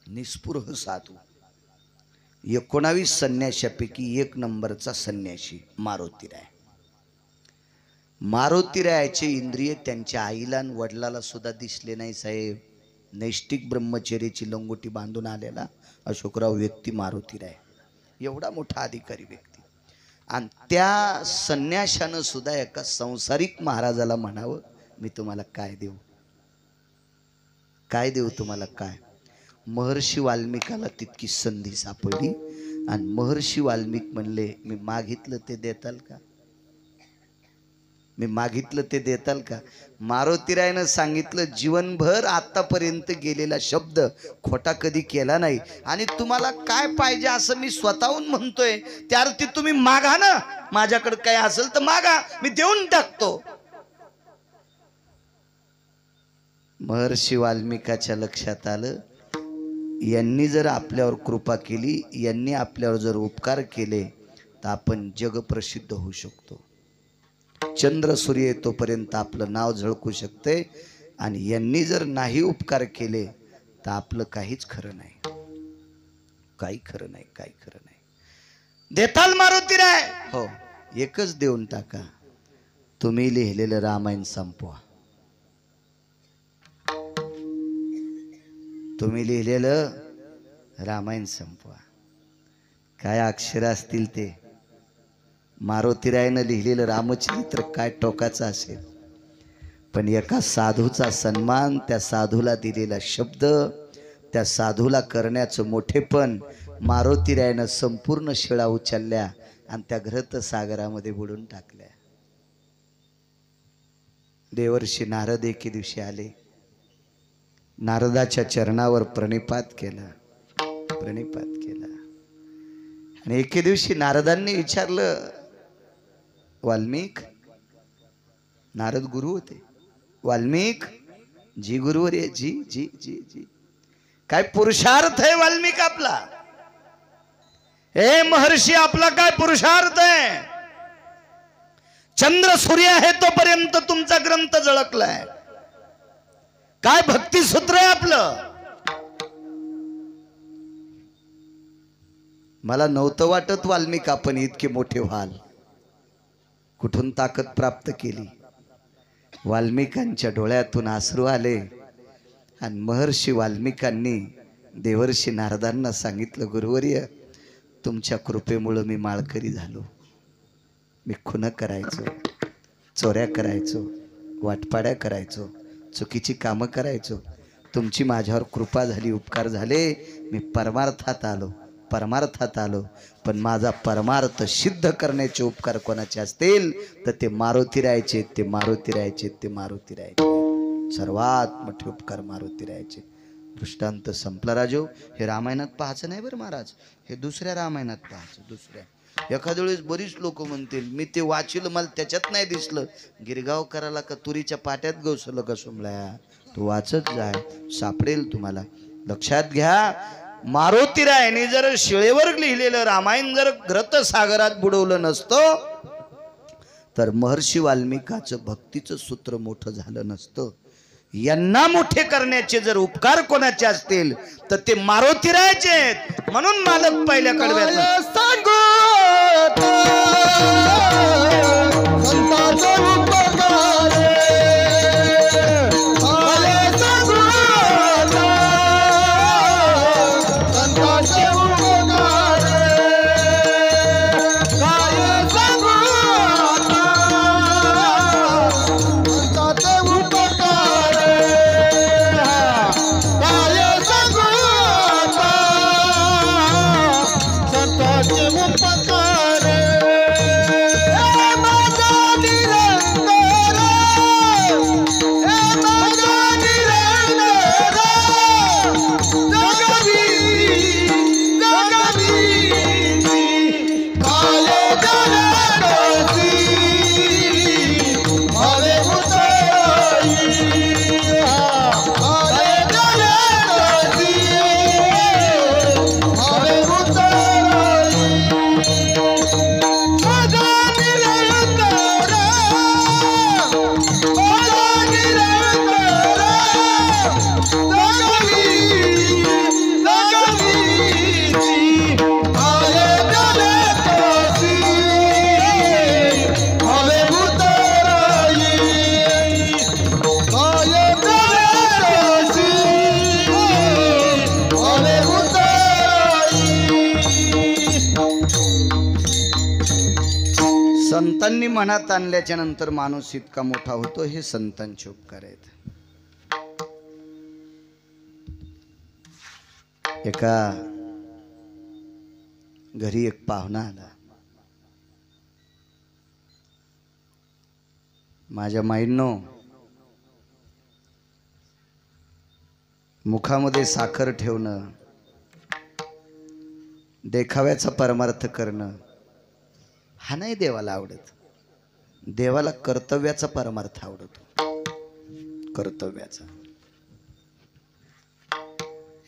निस्पृह साधू. 19 संन्याशापैकी 1 नंबरचा संन्याशी मारुतीराय. मारुतीरायाचे इंद्रिय त्यांच्या आईला आणि वडिलाला सुद्धा दिसले नाही साहेब. नैष्टिक ब्रह्मचर्याची लंगोटी बांधून आलेला अशोकराव व्यक्ती मारुतीराय, एवढा मोठा अधिकारी व्यक्ती. आणि त्या संन्याशानं सुद्धा एका संसारिक महाराजाला म्हणावं, मी तुम्हाला काय देऊ, काय देऊ तुम्हाला काय? महर्षी वाल्मिकाला तितकी संधी सापडली आणि महर्षी वाल्मिक म्हणले, मी मागितलं ते देताल का, मी मागितलं ते देताल का? मारुतीरायनं सांगितलं, जीवनभर आतापर्यंत गेलेला शब्द खोटा कधी केला नाही, आणि तुम्हाला काय पाहिजे असं मी स्वतःहून म्हणतोय, त्यावरती तुम्ही मागा ना, माझ्याकडे काय असेल तर मागा, मी देऊन टाकतो. महर्षी वाल्मिकाच्या लक्षात आलं, यांनी जर आपल्यावर कृपा केली, यांनी आपल्यावर जर उपकार केले तर आपण जगप्रसिद्ध होऊ शकतो. चंद्र सूर्य तोपर्यंत आपलं नाव झळकू शकते, आणि यांनी जर नाही उपकार केले तर आपलं काहीच खरं नाही, काही खरं नाही, काही खरं नाही. देताल मारुतीराय? हो. एकच देऊन टाका, तुम्ही लिहिलेलं रामायण संपवा, तुम्ही लिहिलेलं रामायण संपवा. काय अक्षर असतील ते. मारुतीरायनं लिहिलेलं रामचरित्र काय टोकाचं असेल, पण एका साधूचा सन्मान, त्या साधूला दिलेला शब्द, त्या साधूला करण्याचं मोठेपण, मारुतीरायनं संपूर्ण शिळा उचलल्या आणि त्या घृत सागरामध्ये बुडून टाकल्या. देवर्षी नारद एके दिवशी आले, नारदाच्या चरणावर प्रणिपात केला, प्रणिपात केला. आणि एके दिवशी नारदांनी विचारलं, वाल्मिक, नारद गुरु होते, वाल्मिक जी गुरुवर आहे, जी जी जी जी काय पुरुषार्थ आहे वाल्मिक आपला, हे महर्षी आपला काय पुरुषार्थ आहे? चंद्र सूर्य आहे तोपर्यंत तुमचा ग्रंथ झळकलाय, काय भक्ती सूत्र आहे आपलं? मला नव्हतं वाटत वाल्मिक आपण इतके मोठे व्हाल. कुठून ताकद प्राप्त केली? वाल्मिकांच्या डोळ्यातून अश्रू आले आणि महर्षी वाल्मिकांनी देवर्षी नारदांना सांगितलं, गुरुवर्य, तुमच्या कृपेमुळे मी माळकरी झालो. मी खुन करायचो, चोऱ्या करायचो, वाटपाड्या करायचो, चुकीची कामं करायचो. तुमची माझ्यावर कृपा झाली, उपकार झाले, मी परमार्थात आलो, परमार्थात आलो. पण माझा परमार्थ सिद्ध करण्याचे उपकार कोणाचे असतील तर ते मारुतीरायचे, ते मारुतीरायचे, ते मारुतीरायचे. सर्वात मोठे उपकार मारुतीरायाचे. दृष्टांत संपला राजो. हे रामायणात पाहायचं नाही बरं महाराज, हे दुसऱ्या रामायणात पाहायचं. दुसऱ्या एखाद्या वेळेस बरीच लोक म्हणतील मी ते वाचिलं मला त्याच्यात नाही दिसलं. गिरगावकराला का तुरीच्या पाट्यात गवसलं का सोमळ्या, तू वाचत जाय, सापडेल तुम्हाला. लक्षात घ्या, मारुतीरायाने जर शिळेवर लिहिलेलं रामायण जर ग्रंथसागरात बुडवलं नसतं तर महर्षी वाल्मिकाचं भक्तीचं सूत्र मोठं झालं नसतं. यांना मोठे करण्याचे जर उपकार कोणाचे असतील तर ते मारुतीरायाचे आहेत. म्हणून मालक पहिल्या कडव्यात सांगू संतांनी मनात आणल्याच्या नंतर माणूस इतका मोठा होतो. हे संतांचे उपकार आहेत. एका घरी एक पाहुणा आला. माझ्या माईंनो, मुखामध्ये साखर ठेवणं, देखाव्याचा परमार्थ करणं हा नाही देवाला आवडत. देवाला कर्तव्याचा परमार्थ आवडतो. कर्तव्याचा.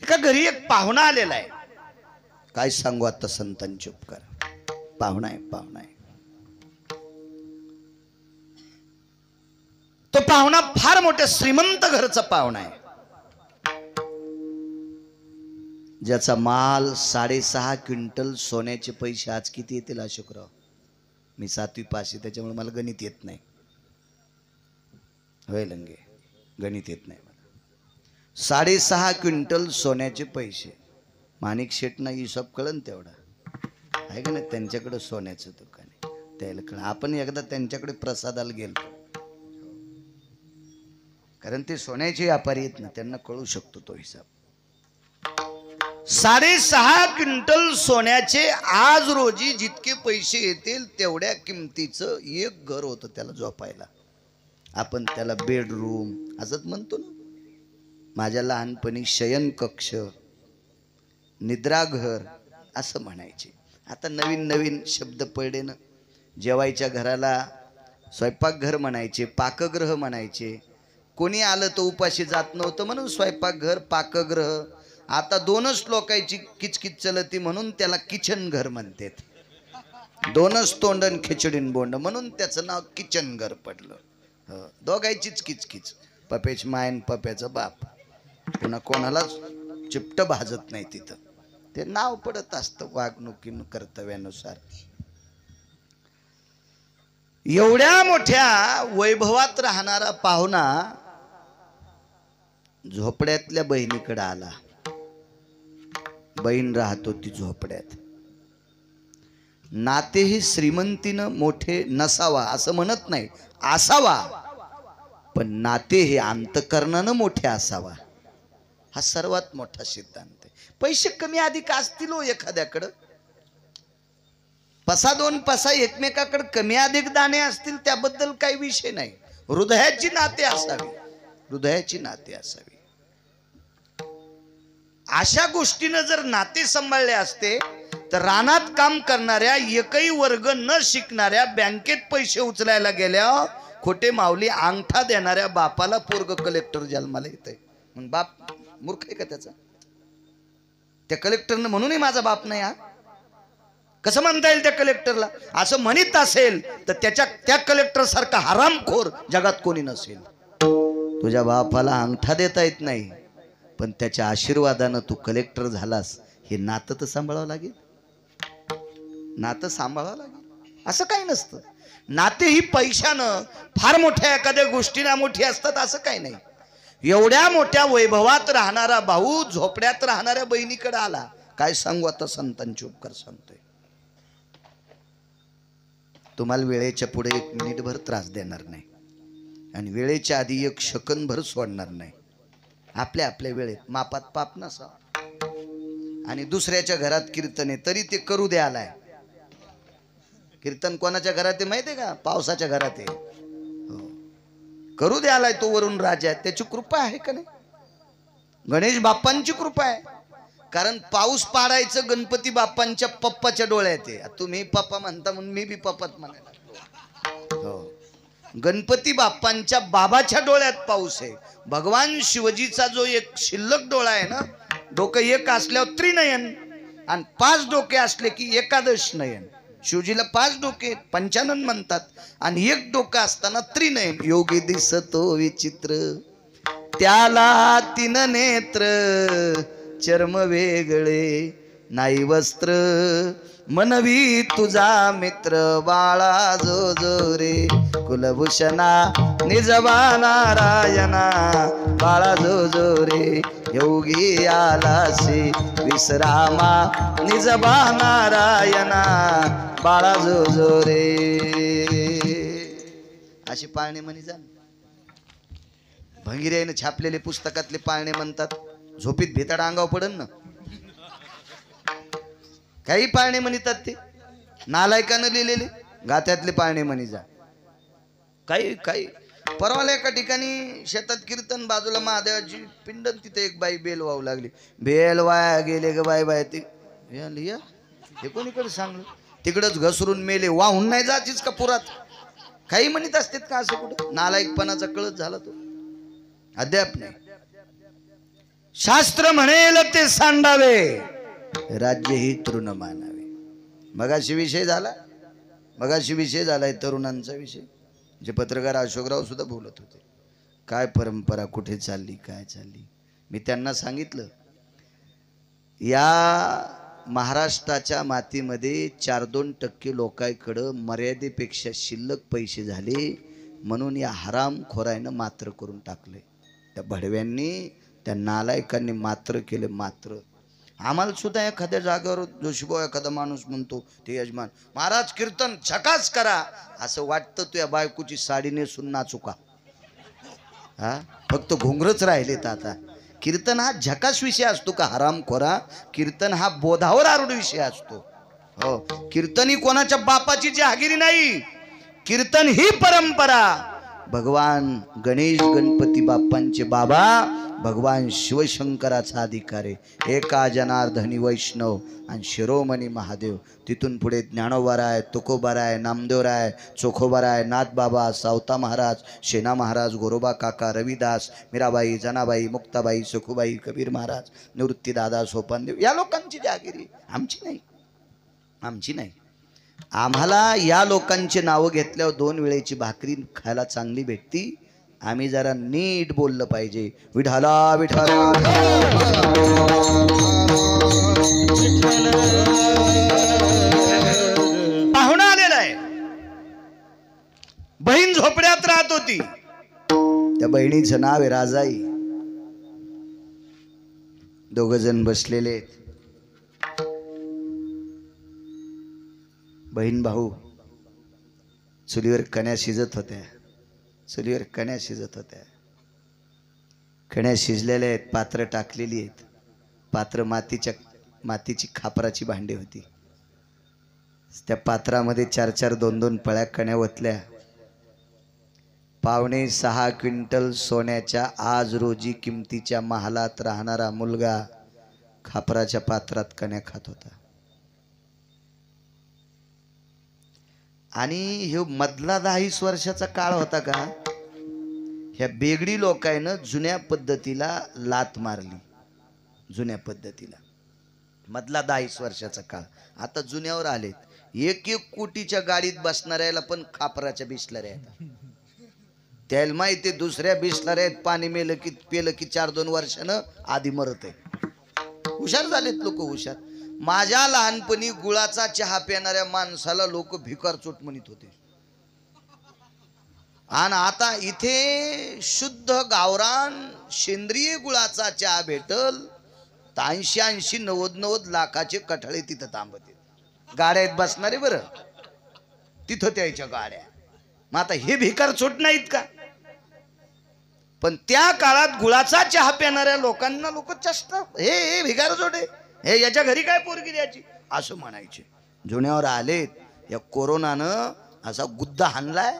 एका घरी एक पाहुणा आलेला आहे. काय सांगू आता संतांचे उपकार. पाहुणा आहे, पाहुणा आहे. तो पाहुणा फार मोठ्या श्रीमंत घरचा पाहुणा आहे, ज्याचा माल 6.5 क्विंटल सोन्याचे पैसे. आज किती येतील अशोकराव? मी 7वी पास आहे, त्याच्यामुळे मला गणित येत नाही. होय लंगे, गणित येत नाही मला. 6.5 क्विंटल सोन्याचे पैसे. माणिक शेटना हिशोब कळन तेवढा आहे का नाही. त्यांच्याकडे सोन्याचं दुकान आहे, त्याला कळ. आपण एकदा त्यांच्याकडे प्रसादाला गेलो, कारण ते सोन्याचे व्यापारी आहेत ना, त्यांना कळू शकतो तो हिसाब. 6.5 क्विंटल सोन्याचे आज रोजी जितके पैसे येतील तेवढ्या किमतीचं एक घर होतं त्याला झोपायला. आपण त्याला बेडरूम असंच म्हणतो ना. माझ्या लहानपणी शयन कक्ष, निद्राघर असं म्हणायचे. आता नवीन नवीन शब्द पडले ना. जेवायच्या घराला स्वयंपाकघर म्हणायचे, पाकगृह म्हणायचे. कोणी आलं तर उपाशी जात नव्हतं म्हणून स्वयंपाकघर, पाकगृह. आता 2च लोकांची किचकिच चलती म्हणून त्याला किचन घर म्हणतात. 2च तोंडन खिचडीन बोंड म्हणून त्याचं नाव किचन घर पडलं. दोघांचीच किचकिच, पप्याच मायन पप्याचा बाप. पुन्हा कोणालाच चिपट भाजत नाही तिथं. ते नाव पडत असतं वागणुकीन कर्तव्यानुसार. एवढ्या मोठ्या वैभवात राहणारा पाहुणा झोपड्यातल्या बहिणीकडे आला. बहीण राहत होती झोपड्यात. नातेही श्रीमंतीनं मोठे नसावा असं म्हणत नाही, असावा, पण नाते हे अंतकरणानं मोठे असावा हा सर्वात मोठा सिद्धांत आहे. पैसे कमी अधिक असतील हो एखाद्याकडं, 2 पैसा एकमेकाकडे कमी अधिक दाणे असतील त्याबद्दल काही विषय नाही. हृदयाची नाते असावी. हृदयाची नाते असावी. अशा गोष्टीनं जर नाते सांभाळले असते तर रानात काम करणाऱ्या एकही वर्ग न शिकणाऱ्या बँकेत पैसे उचलायला गेल्या खोटे माऊली अंगठा देणाऱ्या बापाला पोरग कलेक्टर जन्माला येतंय. मग बाप मूर्ख आहे का त्याचा? त्या कलेक्टरनं म्हणूनही माझा बाप नाही हा कसं म्हणता येईल त्या कलेक्टरला? असं म्हणत असेल तर त्या कलेक्टर सारखा हरामखोर जगात कोणी नसेल. तुझ्या बापाला अंगठा देता येत नाही पण त्याच्या आशीर्वादानं तू कलेक्टर झालास. हे नातं तर सांभाळावं लागेल. नातं सांभाळावं लागेल. असं काही नसतं. नाते ही पैशानं फार मोठ्या एखाद्या गोष्टीला मोठी असतात असं काही नाही. एवढ्या मोठ्या वैभवात राहणारा भाऊ झोपड्यात राहणाऱ्या बहिणीकडे आला. काय सांगू आता संतांची उपकार सांगतोय. तुम्हाला वेळेच्या पुढे एक मिनिटभर त्रास देणार नाही आणि वेळेच्या आधी एक सेकंदभर सोडणार नाही. आपल्या आपल्या वेळेत मापात पाप नसा. आणि दुसऱ्याच्या घरात कीर्तन आहे तरी ते करू द्या आलाय. कीर्तन कोणाच्या घरात आहे माहिती आहे का? पावसाच्या घरात आहे. हो, करू द्या आलाय. तो वरून राजा आहे. त्याची कृपा आहे का नाही? गणेश बाप्पांची कृपा आहे. कारण पाऊस पाडायचं गणपती बाप्पांच्या पप्पाच्या डोळ्यात आहे. तुम्ही पप्पा म्हणता म्हणून मी बी पप्पाच म्हणायला. हो, गणपती बाप्पांच्या बाबाच्या डोळ्यात पाऊस आहे. भगवान शिवजीचा जो एक शिल्लक डोळा आहे ना, डोकं एक असल्यावर त्रिनयन आणि 5 डोके असले की एकादश नयन. शिवजीला 5 डोके पंचानन म्हणतात आणि एक डोकं असताना त्रिनयन. योगी दिसतो विचित्र त्याला 3 नेत्र, चर्म वेगळे नाही वस्त्र, मनवी तुझा मित्र बाळा जो जो रे, कुलभूषणा निजबा नारायणा बाळा जो जो रे, योगी आलासी विश्रामा निजबा नारायणा बाळा जो जो रे. अशी पाळणे म्हणी जा. भंगिऱ्याने छापलेले पुस्तकातले पाळणे म्हणतात. झोपीत भेताड अंगावर पडन ना. काही पाळणे म्हणतात ते नालायकानं लिहिलेले गात्यातले पाळणे म्हणी जा. काही काही परवाला एका ठिकाणी शेतात कीर्तन, बाजूला महादेवाची पिंड, तिथे एक बाई बेल वाहू लागली. बेल वाया गेले ग बाई बाय. ते हे कोणीकडे सांगलं? तिकडच घसरून मेले. वाहून नाही जाचीच का पुरात? काही म्हणत असतात का असं कुठं? नालायकपणाचा कळत झाला तो अद्याप नाही. शास्त्र म्हणेल ते सांडावे, राज्य ही तृण मानावे. मगाशी विषय झालाय तरुणांचा विषय. जे पत्रकार अशोकराव सुद्धा बोलत होते. काय परंपरा कुठे चालली, काय चालली. मी त्यांना सांगितलं, या महाराष्ट्राच्या मातीमध्ये 4-2% लोकांकडं मर्यादेपेक्षा शिल्लक पैसे झाले म्हणून या हरामखोरानं मात्र करून टाकले. त्या भडव्यांनी, त्या नालायकांनी मात्र केले. मात्र आम्हाला सुद्धा एखाद्या जागेवर जोशीभाऊ एखादा माणूस म्हणतो, ते यजमान महाराज कीर्तन झकास करा, असं वाटतं तुझ्या बायकोची साडी नेसून नाचू का? हा, फक्त घोंगरच राहिलेत आता. कीर्तन हा झकास विषय असतो का हरामखोरा? कीर्तन हा बोधावर आरूढ विषय असतो. हो, कीर्तन ही कोणाच्या बापाची जहागिरी नाही. कीर्तन ही परंपरा भगवान गणेश गणपती बाप्पांचे बाबा भगवान शिवशंकराचा अधिकार आहे. एका जनार्दनी वैष्णव आणि शिरोमणी महादेव. तिथून पुढे ज्ञानोबाराय, तुकोबाराय, नामदेवराय, चोखोबाराय, नाथबाबा, सावता महाराज, शेना महाराज, गोरोबा काका, रविदास, मीराबाई, जनाबाई, मुक्ताबाई, सुखुबाई, कबीर महाराज, निवृत्तीदादा, सोपानदेव. या लोकांची जहागिरी, आमची नाही. आमची नाही. आम्हाला या लोकांची नावं घेतल्यावर 2 वेळेची भाकरी खायला चांगली भेटती. आम्ही जरा नीट बोललं पाहिजे. विठाला विठाला पाहुणा आलेला आहे. बहीण झोपड्यात राहत होती. त्या बहिणीचं नाव आहे राजाई. 2 जण बसलेले, बहीण भाऊ. चुलीवर कण्या शिजत होत्या. कण्या शिजलेल्या आहेत. पात्र टाकलेली आहेत. पात्र मातीची खापराची भांडी होती. त्या पात्रामध्ये 4-4, 2-2 पळ्या कण्या ओतल्या. 5.5 क्विंटल सोन्याच्या आज रोजी किमतीच्या महालात राहणारा मुलगा खापराच्या पात्रात कण्या खात होता. आणि ह्यो मधला 10-20 वर्षाचा काळ होता का, ह्या बेगडी लोकांना जुन्या पद्धतीला लात मारली. जुन्या पद्धतीला मधला 10-20 वर्षाचा काळ. आता जुन्यावर आलेत. 1-1 कोटीच्या गाडीत बसणाऱ्याला पण खापराच्या बिस्लऱ्या आहेत. त्याला माहिती दुसऱ्या बिस्लऱ्यात पाणी पेलं की 4-2 वर्षानं आधी मरत आहे. हुशार झालेत लोक, हुशार. माझ्या लहानपणी गुळाचा चहा पिणाऱ्या माणसाला लोक भिकारचोट म्हणत होते. आणि आता इथे शुद्ध गावरान सेंद्रिय गुळाचा चहा भेटल. 80-90 लाखाचे कठळे तिथं थांबते. गाड्यात बसणारे बरं तिथं त्याच्या गाड्या. मग आता हे भिकारचोट नाहीत का? पण त्या काळात गुळाचा चहा पिणाऱ्या लोकांना लोक चष्ट, हे भिकारचोट आहे, हे याच्या घरी काय पोरगी द्यायची असं म्हणायचे. जुन्यावर आलेत. या कोरोनानं असा गुद्दा हाणलाय.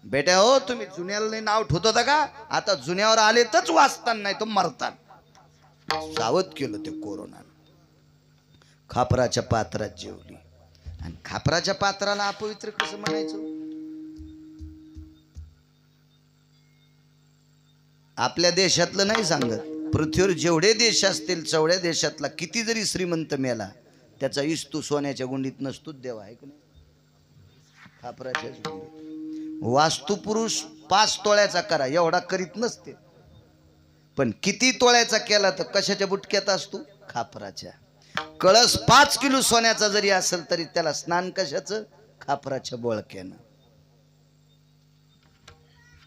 बेटा हो, तुम्ही जुन्याला नाव ठेवत होता का? आता जुन्यावर आले तरच वाचताना, नाही तर मरतात. सावध केलं ते कोरोनानं. खापराच्या पात्रात जेवली. आणि खापराच्या पात्राला अपवित्र कसं म्हणायचं? आपल्या देशातलं नाही सांगत, पृथ्वीवर जेवढे देश असतील तेवढ्या देशातला किती जरी श्रीमंत मेला त्याचा इस्तू सोन्याच्या गुंडीत नसतोच देवा, आहे की नाही? खापराच्या गुंडीत. वास्तुपुरुष 5 तोळ्याचा करा एवढा करीत नसते, पण किती तोळ्याचा केला तर कशाच्या बुटक्यात असतो? खापराच्या. कळस 5 किलो सोन्याचा जरी असेल तरी त्याला स्नान कशाचं? खापराच्या बोळक्यानं.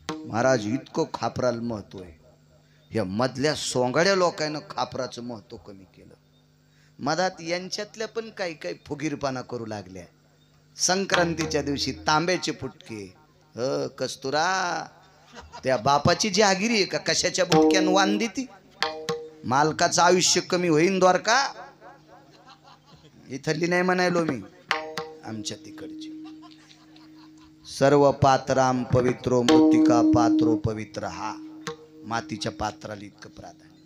महाराज, इतकं खापराला महत्व आहे. या मधल्या सोंगाड्या लोकांना खापराचं महत्व कमी केलं. मधात यांच्यातल्या पण काही काही फुगीरपणा करू लागल्या. संक्रांतीच्या दिवशी तांब्याचे फुटके. कस्तुरा, त्या बापाची जहागिरी आहे का कशाच्या बुटक्यानं वान देती? मालकाचं आयुष्य कमी होईन द्वारका. इथली नाही म्हणायलो मी, आमच्या तिकडची. सर्व पात्राम पवित्रो मृत्तिका पात्रो पवित्र. हा मातीच्या पात्राला इतकं प्राधान्य.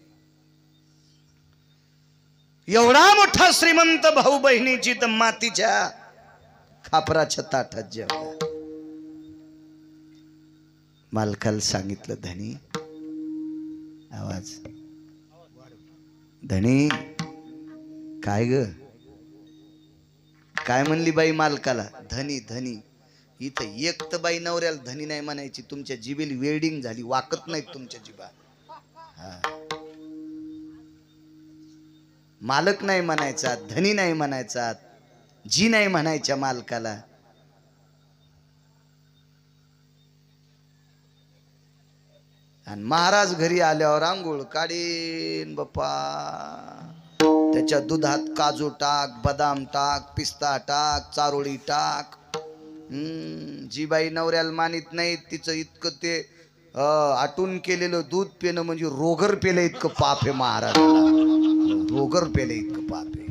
एवढा मोठा श्रीमंत भाऊ बहिणीची तर मातीच्या खापराच्या ताटात जेवला. मालकाला सांगितलं, धनी, आवाज, धनी काय ग? काय म्हणली बाई मालकाला? धनी धनी. इथं एक तर बाई नवऱ्याला धनी नाही म्हणायची. तुमच्या जिबेली वेल्डिंग झाली, वाकत नाहीत तुमच्या जिबा. मालक नाही म्हणायचा, धनी नाही म्हणायचा, जी नाही म्हणायच्या मालकाला. आणि महाराज घरी आल्यावर आंघोळ काढीन बाप्पा. त्याच्या दुधात काजू टाक, बदाम टाक, पिस्ता टाक, चारोळी टाक. जी बाई नवऱ्याला मानित नाही तिचं इतकं ते आटून केलेलं दूध पिणं म्हणजे रोगर पेलं इतकं पाप आहे महाराजाला. रोगर पेलं इतकं पाप आहे.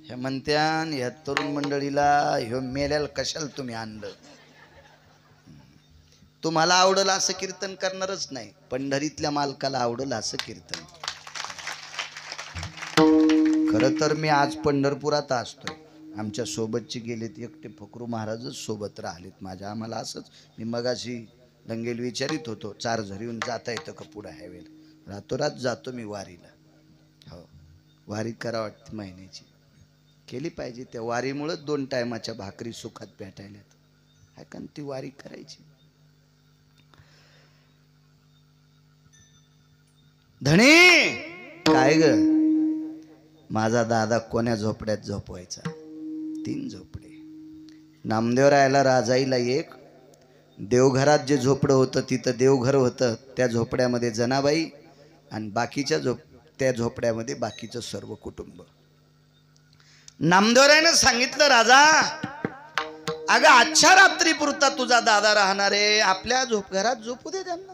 हे म्हणत्यान ह्या तरुण मंडळीला, ह्यो मेल्याला कशाला तुम्ही आणलं? तुम्हाला आवडलं असं कीर्तन करणारच नाही, पंढरीतल्या मालकाला आवडलं असं कीर्तन. खरं तर मी आज पंढरपुरात असतोय. आमच्या सोबतचे गेलेत, एकटे फकरू महाराजच सोबत राहिलेत माझ्या. आम्हाला असंच, मी मगाशी दंगेल विचारित होतो, 4 झरीहून जाता येतं का पुढं हायवेला? रातोरात जातो मी वारीला. हो, वारी करा वाटते महिन्याची, केली पाहिजे. त्या वारीमुळं 2 टायमाच्या भाकरी सुखात भेटायल्यात. हाय का? ती वारी करायची. धनी काय ग? माझा दादा कोण्या झोपड्यात झोपवायचा? 3 झोपडे. नामदेवरायाला राजाईला 1, देवघरात जे झोपडं होतं तिथं देवघर होतं, त्या झोपड्यामध्ये जनाबाई, आणि बाकीच्या त्या झोपड्यामध्ये बाकीचं सर्व कुटुंब. नामदेवरायानं सांगितलं, राजा अगं आजच्या रात्री पुरता तुझा दादा राहणार आहे, आपल्या घरात झोपू दे त्यांना.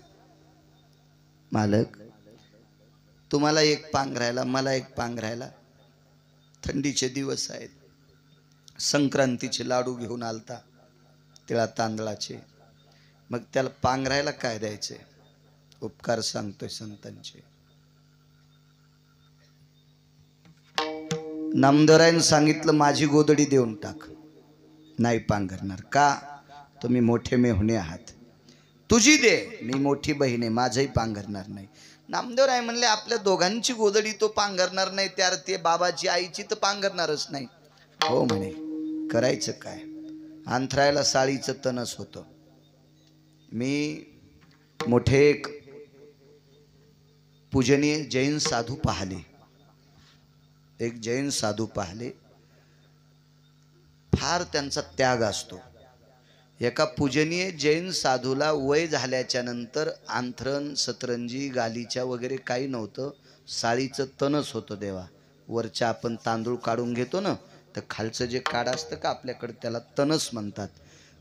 मालक, तुम्हाला 1 पांघरायला, मला 1 पांघरायला. थंडीचे दिवस आहेत, संक्रांतीचे लाडू घेऊन आलता, तिळा तांदळाचे. मग त्याला पांघरायला काय द्यायचे? उपकार सांगतोय संतांचे. नामदेवरायने सांगितलं माझी गोदडी देऊन टाक. नाही पांघरणार. का? तुम्ही मोठे मेहुणे आहात. तुझी दे, मी मोठी बहीण आहे, माझंही पांघरणार नाही. नामदेवराय म्हणले आपल्या दोघांची गोदडी तो पांघरणार नाही, त्यार ते बाबाची आईची तर पांघरणारच नाही. हो म्हणे. करायचं काय? अंथरायला साळीचं तणस होतं. मी मोठे एक पूजनीय जैन साधू पाहिले. एक जैन साधू पाहिले. फार त्यांचा त्याग असतो. एका पूजनीय जैन साधूला वय झाल्याच्या नंतर आंथरण सतरंजी गालीच्या वगैरे काही नव्हतं, साळीचं तणस होतं. देवा वरच्या आपण तांदूळ काढून घेतो ना, तर खालचं जे काढ असतं का आपल्याकडे, त्याला तणस म्हणतात.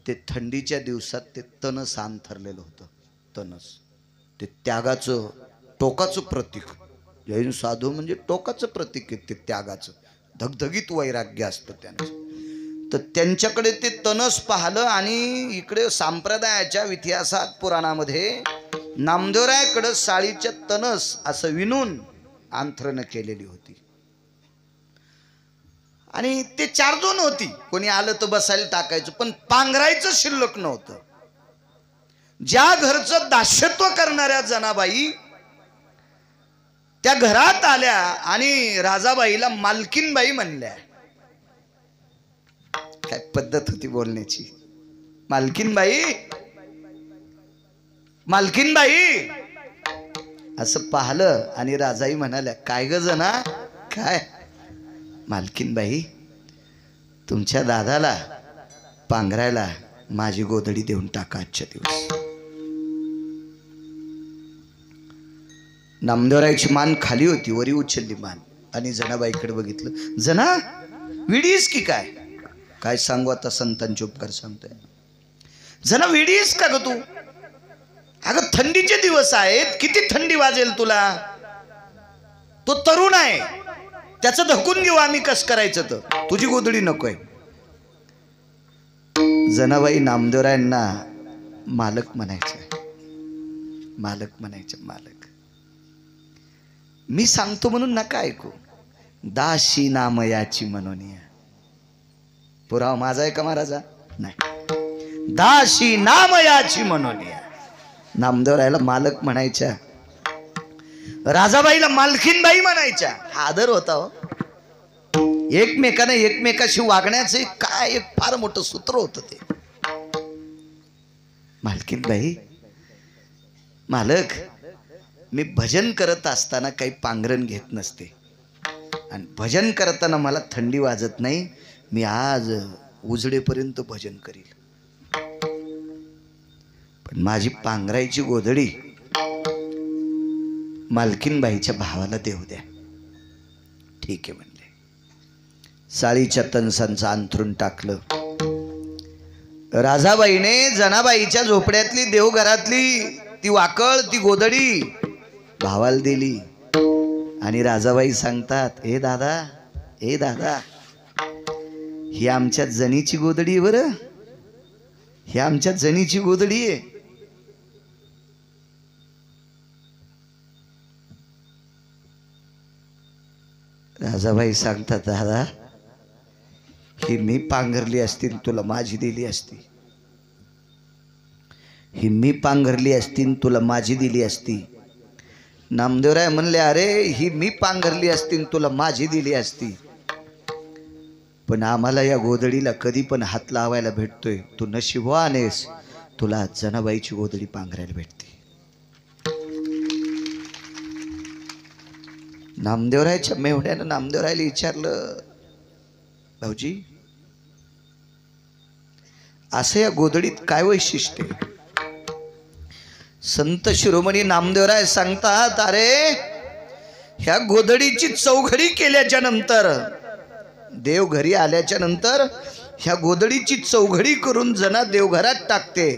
ते थंडीच्या दिवसात ते तणस अंथरलेलं होतं. तणस ते त्यागाचं टोकाचं प्रतीक. जैन साधू म्हणजे टोकाचं प्रतीक आहे ते त्यागाचं. धगधगीत वैराग्य असतं त्यांचं. तर त्यांच्याकडे ते तणस पाहिलं आणि इकडे संप्रदायाच्या इतिहासात पुराणामध्ये नामदेवरायाकडे साळीच्या तणस असं विणून अंथरण केलेली होती. आणि ते 4 जण होती. कोणी आलं तर बसायला टाकायचं, पण पांघरायचं शिल्लक नव्हतं. ज्या घरचं दास्यत्व करणाऱ्या जनाबाई त्या घरात आल्या आणि राजाबाईला मालकीनबाई म्हणल्या. काय पद्धत होती बोलण्याची. मालकीनबाई, मालकीनबाई असं पाहिलं आणि राजाई म्हणाल्या काय ग जना? काय? मालकीनबाई तुमच्या दादाला पांघरायला माझी गोधडी देऊन टाका आजच्या दिवस. नामदेवरायची मान खाली होती, वरी उचलली मान आणि जनाबाईकडे बघितलं. जना विडीस की काय? काय सांगू आता, संतांचे उपकार सांगतोय. जना विडीस का ग तू? अगं थंडीचे दिवस आहेत, किती थंडी वाजेल तुला? तो तरुण आहे, त्याचं धकून घेऊ आम्ही. कस करायचं? तर तुझी गोधडी नकोय. जनाबाई नामदेवरायांना मालक म्हणायचं, मालक म्हणायचं, मालक. मी सांगतो म्हणून नका ऐकू. दाशी नामयाची म्हणून या. पुरावा माझा आहे का महाराजा? नाही. दाशी नामयाची म्हणून या. नामदेवरायला मालक म्हणायच्या, राजाबाईला मालकीनबाई म्हणायच्या. हा आदर होता हो. एकमेकाने एकमेकाशी वागण्याचे काय एक फार मोठं सूत्र होतं ते. मालकीनबाई, मालक मी भजन करत असताना काही पांघरण घेत नसते आणि भजन करताना मला थंडी वाजत नाही. मी आज उजडेपर्यंत भजन करील, पण माझी पांघरायची गोधडी मालकीनबाईच्या भावाला देऊ द्या. ठीक आहे म्हणले. साळीच्या तणसांचं अंथरून टाकलं. राजाबाईने जनाबाईच्या झोपड्यातली देवघरातली ती वाकळ ती गोधडी भावाला दिली. आणि राजाबाई सांगतात, ए दादा, ए दादा, ही आमच्या जनीची गोधडी आहे बरं, ही आमच्या जनीची गोधडी आहे. राजाबाई सांगतात, दादा ही मी पांघरली असती तुला माझी दिली असती. ही मी पांघरली असती तुला माझी दिली असती. नामदेवराय म्हणले, अरे ही मी पांघरली असती तुला माझी दिली असती, पण आम्हाला या गोधडीला कधी पण हात लावायला भेटतोय. तू नशिबवान आहेस, तुला जनाबाईची गोधडी पांघरायला भेटते. नामदेवरायच्या मेवण्यानं नामदेवरायला विचारलं, भाऊजी असं या गोधडीत काय वैशिष्ट्य? संत शिरोमणी नामदेवराय सांगतात, अरे ह्या गोधडीची चौघडी केल्याच्या नंतर, देव घरी आल्याच्या नंतर ह्या गोधडीची चौघडी करून जना देवघरात टाकते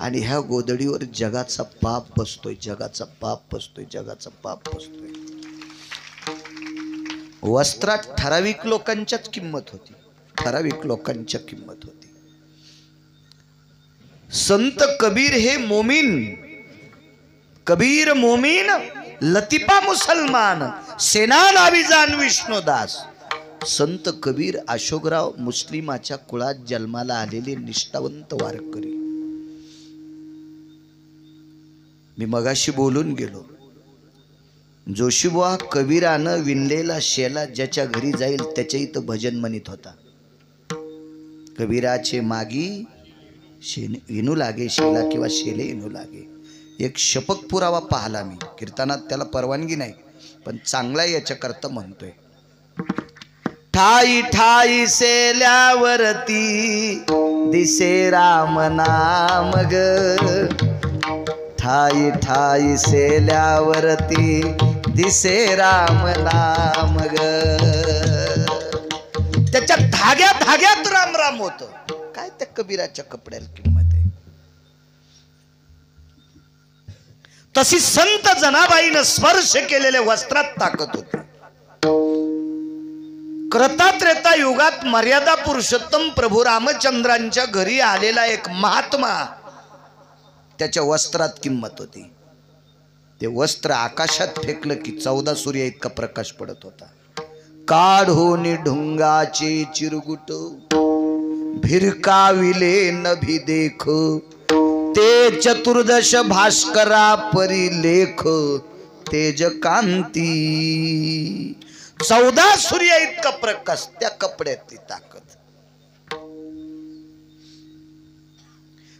आणि ह्या गोधडीवर जगाचा पाप बसतोय, जगाचा पाप बसतोय, जगाचा पाप बसतोय. वस्त्रात ठराविक लोकांच्याच किंमत होती, ठराविक लोकांच्या किंमत होती. संत कबीर हे मोमीन, कबीर मोमीन, लतिफा मुसलमान, सेना नावी जाण विष्णुदास. संत कबीर अशोकराव मुस्लिमाच्या कुळात जन्माला आलेले निष्ठावंत वारकरी. मी मगाशी बोलून गेलो, जोशीबुवा कबीरानं विणलेला शेला ज्याच्या घरी जाईल त्याच्या इथं भजन म्हणत होता. कबीराचे मागी विणू लागे शेला किंवा शेले विणू लागे. एक शपक पुरावा पाहला मी. कीर्तनात त्याला परवानगी नाही, पण चांगला याच्याकरता म्हणतोय. ठाई ठाई सेल्यावरती दिसे राम नाम ग, ठाई ठाई सेल्यावरती दिसे राम नाम ग. त्याच्या धाग्या धाग्यात राम राम होत. काय त्या कबीराच्या कपड्याला किंमत आहे. तशी संत जनाबाईनं स्पर्श केलेल्या वस्त्रात ताकद होती. कृता त्रेता युगात मर्यादा पुरुषोत्तम प्रभू रामचंद्रांच्या घरी आलेला एक महात्मा, त्याच्या वस्त्रात किंमत होती. ते वस्त्र आकाशात फेकलं की 14 सूर्य इतका प्रकाश पडत होता. काढून ढुंगाचे चिरगुट भिरकाविले नभी देख, ते चतुर्दश भास्करा परिलेख तेज कांती. 14 सूर्य इतका प्रकाश त्या कपड्यातली ताकद.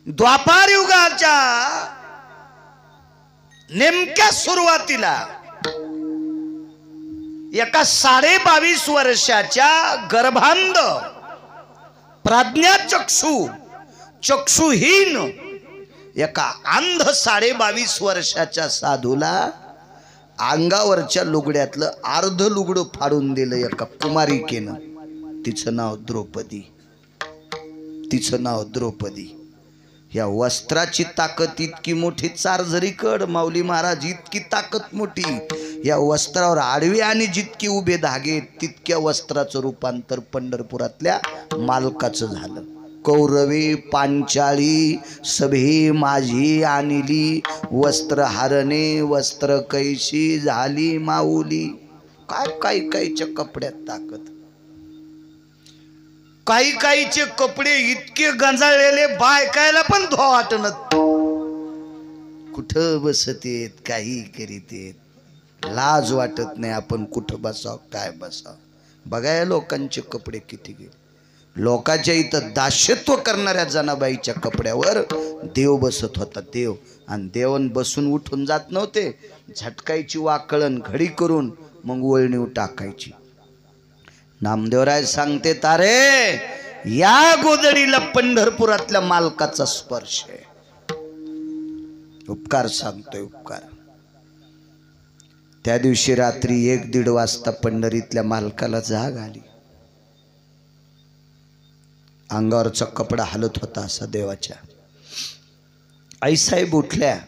द्वापार युगाच्या नेमक्या सुरुवातीला एका 22.5 वर्षाच्या गर्भांध प्रज्ञाचक्षु चक्षुहीन एका अंध 22.5 वर्षाच्या साधूला अंगावरच्या लुगड्यातलं अर्ध लुगडं फाडून दिलं एका कुमारिकेनं. तिचं नाव द्रौपदी. तिचं नाव द्रौपदी. या वस्त्राची ताकद इतकी मोठी. चार जरी कड माऊली महाराज इतकी ताकद मोठी. या वस्त्रावर आडवे आणि जितके उभे धागे तितक्या वस्त्राचं रूपांतर पंढरपुरातल्या मालकाचं झालं. कौरवे पांचाळी सभे माझी आणली, वस्त्र हारणे वस्त्र कैशी झाली माऊली. काय काही काहीच्या कपड्यात ताकद. काही काहीचे कपडे इतके गंजाळलेले बायकायला पण धुवा वाटत. कुठं बसतेत, काही करीतेत, लाज वाटत नाही. आपण कुठं बसाव काय बसाव. बघाय लोकांचे कपडे किती गेले. लोकांच्या इथं दास्यत्व करणाऱ्या जनाबाईच्या कपड्यावर देव बसत होता. देव. आणि देवन बसून उठून जात नव्हते. झटकायची वाकळण घडी करून मग वळणीव टाकायची. नामदेवराय सांगते तारे या गोदडीला पंढरपुरातल्या मालकाचा स्पर्श आहे. उपकार सांगतोय उपकार. त्या दिवशी रात्री 1-1:30 वाजता पंढरीतल्या मालकाला जाग आली. अंगावरचा कपडा हलत होता असा देवाच्या. आईसाहेब उठल्या,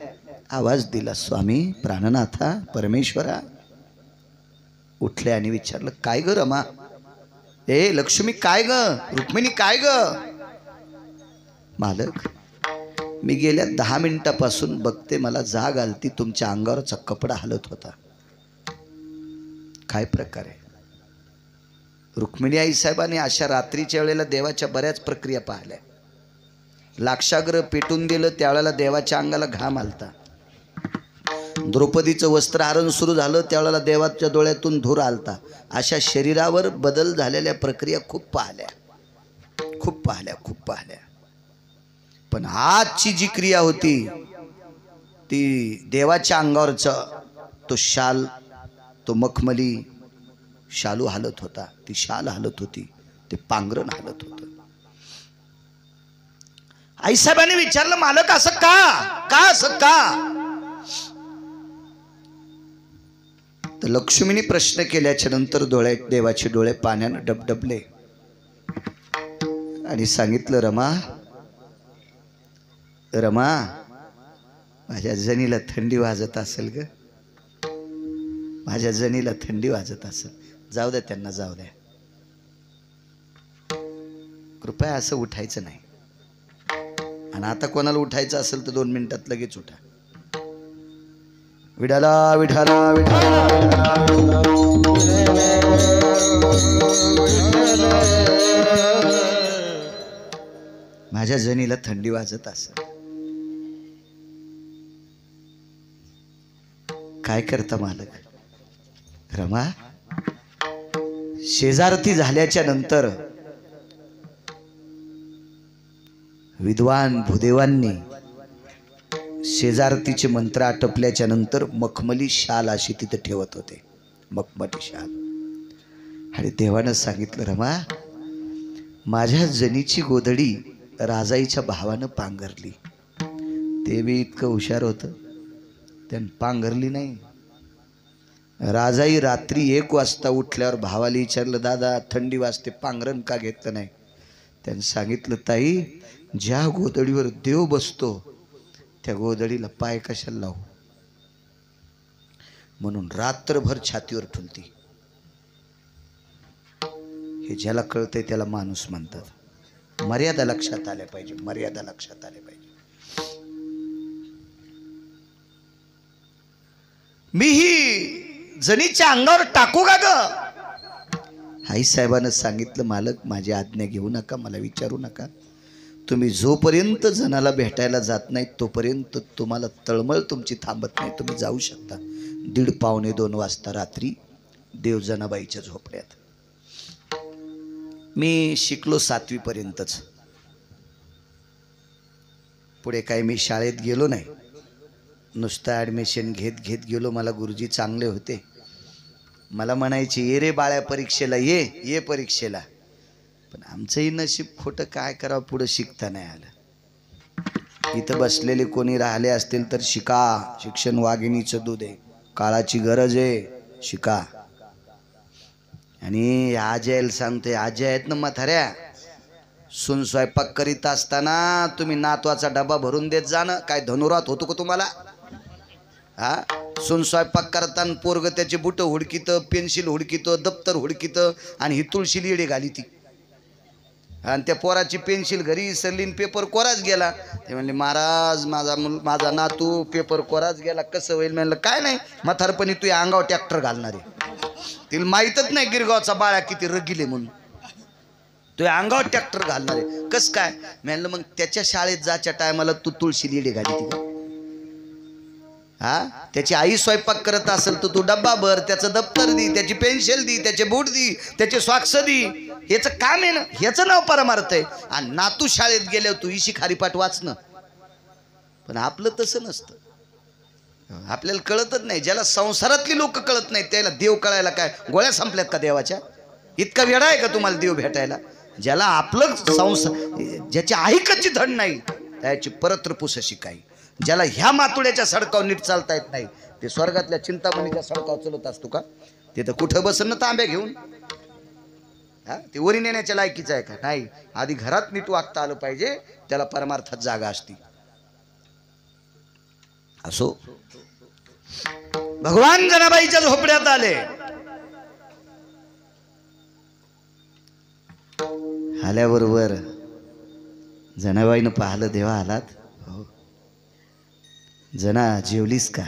आवाज दिला, स्वामी प्राणनाथा परमेश्वरा. उठल्या आणि विचारलं, काय ग रमा? ए लक्ष्मी काय ग? रुक्मिणी काय ग? मालक मी गेल्या 10 मिनिटापासून बघते, मला जाग आलती, तुमच्या अंगावरचा कपडा हलत होता. काय प्रकार आहे? रुक्मिणी आई साहेबांनी अशा रात्रीच्या वेळेला देवाच्या बऱ्याच प्रक्रिया पाहिल्या. लाक्षाग्रह पेटून दिलं त्यावेळेला देवाच्या अंगाला घाम आलता. द्रौपदीचं वस्त्रहरण सुरू झालं त्यावेळेला देवाच्या डोळ्यातून धूर आलता. अशा शरीरावर बदल झालेल्या प्रक्रिया खूप पाहिल्या. पण आजची जी क्रिया होती ती देवाच्या अंगावरचा तो शाल, तो मखमली शालू हलत होता, ती शाल हलत होती, ते पांघरण हलत होतं. आईसाहेबांनी विचारलं, मालक असं का असं का? तर लक्ष्मीने प्रश्न केल्याच्या नंतर डोळ्यात देवाचे डोळे पाण्यानं डबडबले आणि सांगितलं, रमा माझ्या जनीला थंडी वाजत असेल ग, माझ्या जनीला थंडी वाजत असेल. जाऊ द्या त्यांना, जाऊ द्या. कृपया असं उठायचं नाही. आणि आता कोणाला उठायचं असेल तर 2 मिनिटात लगेच उठा. विठाला विठाला विठाला माझ्या जनीला थंडी वाजत असेल, काय करता मालक? रमा, शेजारती झाल्याच्या नंतर विद्वान भूदेवांनी शेजारतीचे मंत्र आटपल्याच्या नंतर मखमली शाल अशी तिथे ठेवत होते, मखमली शाल. आणि देवानं सांगितलं, रमा, माझ्या जनीची गोधडी राजाईच्या भावानं पांघरली. ते बी इतकं हुशार होतं, त्यानं पांघरली नाही. राजाई रात्री 1 वाजता उठल्यावर भावाला विचारलं, दादा थंडी वाजते, पांघरण का घेतलं नाही? त्यानं सांगितलं, ताई, ज्या गोधडीवर देव बसतो त्या गोधडीला पाय कशाला लावू, म्हणून रात्रभर छातीवर ठुलती. हे ज्याला कळतंय त्याला माणूस म्हणतात. मर्यादा लक्षात आल्या पाहिजे, मर्यादा लक्षात आल्या पाहिजे. मी ही जनीच्या अंगावर टाकू का ग? आई साहेबांना सांगितलं, मालक माझी आज्ञा घेऊ नका, मला विचारू नका. तुम्ही जोपर्यंत जनाला भेटायला जात नाही तोपर्यंत तुम्हाला तळमळ तुमची थांबत नाही. तुम्ही जाऊ शकता 1:30 पावणे 2 वाजता रात्री देवजनाबाईच्या झोपड्यात. मी शिकलो 7वी पर्यंतच, पुढे काय मी शाळेत गेलो नाही. नुसतं ॲडमिशन घेत गेलो. मला गुरुजी चांगले होते, मला म्हणायचे, ये रे बाळ्या परीक्षेला, ये परीक्षेला. पण आमचंही नशीब खोटं, काय करावं, पुढं शिकता नाही आलं. इथं बसलेले कोणी राहिले असतील तर शिका, शिक्षण वाघिणीचं दूध आहे, काळाची गरज आहे, शिका. आणि आजयला सांगते, आजी आहेत ना म्हाताऱ्या, सून स्वयंपाक करीत असताना तुम्ही नातवाचा डबा भरून देत जाणं. काय धनुरात होतो का तुम्हाला? हा, सून स्वयंपाक करताना पोरग त्याचे बुट हुडकीतं, पेन्सिल हुडकीतं, दप्तर हुडकीतं, आणि ही तुळशी येडे घाली ती. आणि त्या पोराची पेन्सिल घरी विसरली, पेपर कोराच गेला. ते म्हणले, महाराज माझा नातू पेपर कोराच गेला, कसं होईल? म्हणलं, काय नाही, म्हातारपणी तू या अंगावर ट्रॅक्टर घालणार आहे. तिला माहीतच नाही गिरगावचा बाळा किती रगिले म्हणून, तू या अंगावर ट्रॅक्टर घालणार आहे. कस काय? म्हणलं, मग त्याच्या शाळेत जायच्या टायमाला तू तुळशी लिडे घाली ती. हा, त्याची आई स्वयंपाक करत असेल तर तू डब्बा भर, त्याचं दप्तर दी, त्याची पेन्सिल दी, त्याचे बूट दी, त्याचे सॉक्स दी. ह्याचं काम आहे ना, ह्याचं नाव परमार्थ आहे. आणि नातू शाळेत गेल्यावर तू इशी खारीपाठ वाचणं. पण आपलं तसं नसतं, आपल्याला कळतच नाही. ज्याला संसारातली लोक कळत नाही त्याला देव कळायला काय गोळ्या संपल्यात का देवाच्या? इतका वेडा आहे का तुम्हाला देव भेटायला? ज्याला आपलं संसार, ज्याची ऐकची धड नाही त्याची परत्रपुस शिकाय. ज्याला ह्या मातुड्याच्या सडकावर नीट चालता येत नाही ते स्वर्गातल्या चिंतामणीच्या सडकावर चलत असतो का? ते तर कुठं बसन तांब्या घेऊन. हा, ते वरी नेण्याच्या लायकीचं आहे का? नाही. आधी घरात नीट वागता आलं पाहिजे, त्याला परमार्थात जागा असती. असो, भगवान जनाबाईच्या झोपड्यात आले. आल्याबरोबर जनाबाईनं पाहिलं, देवा आलात? हो. जना जेवलीस का?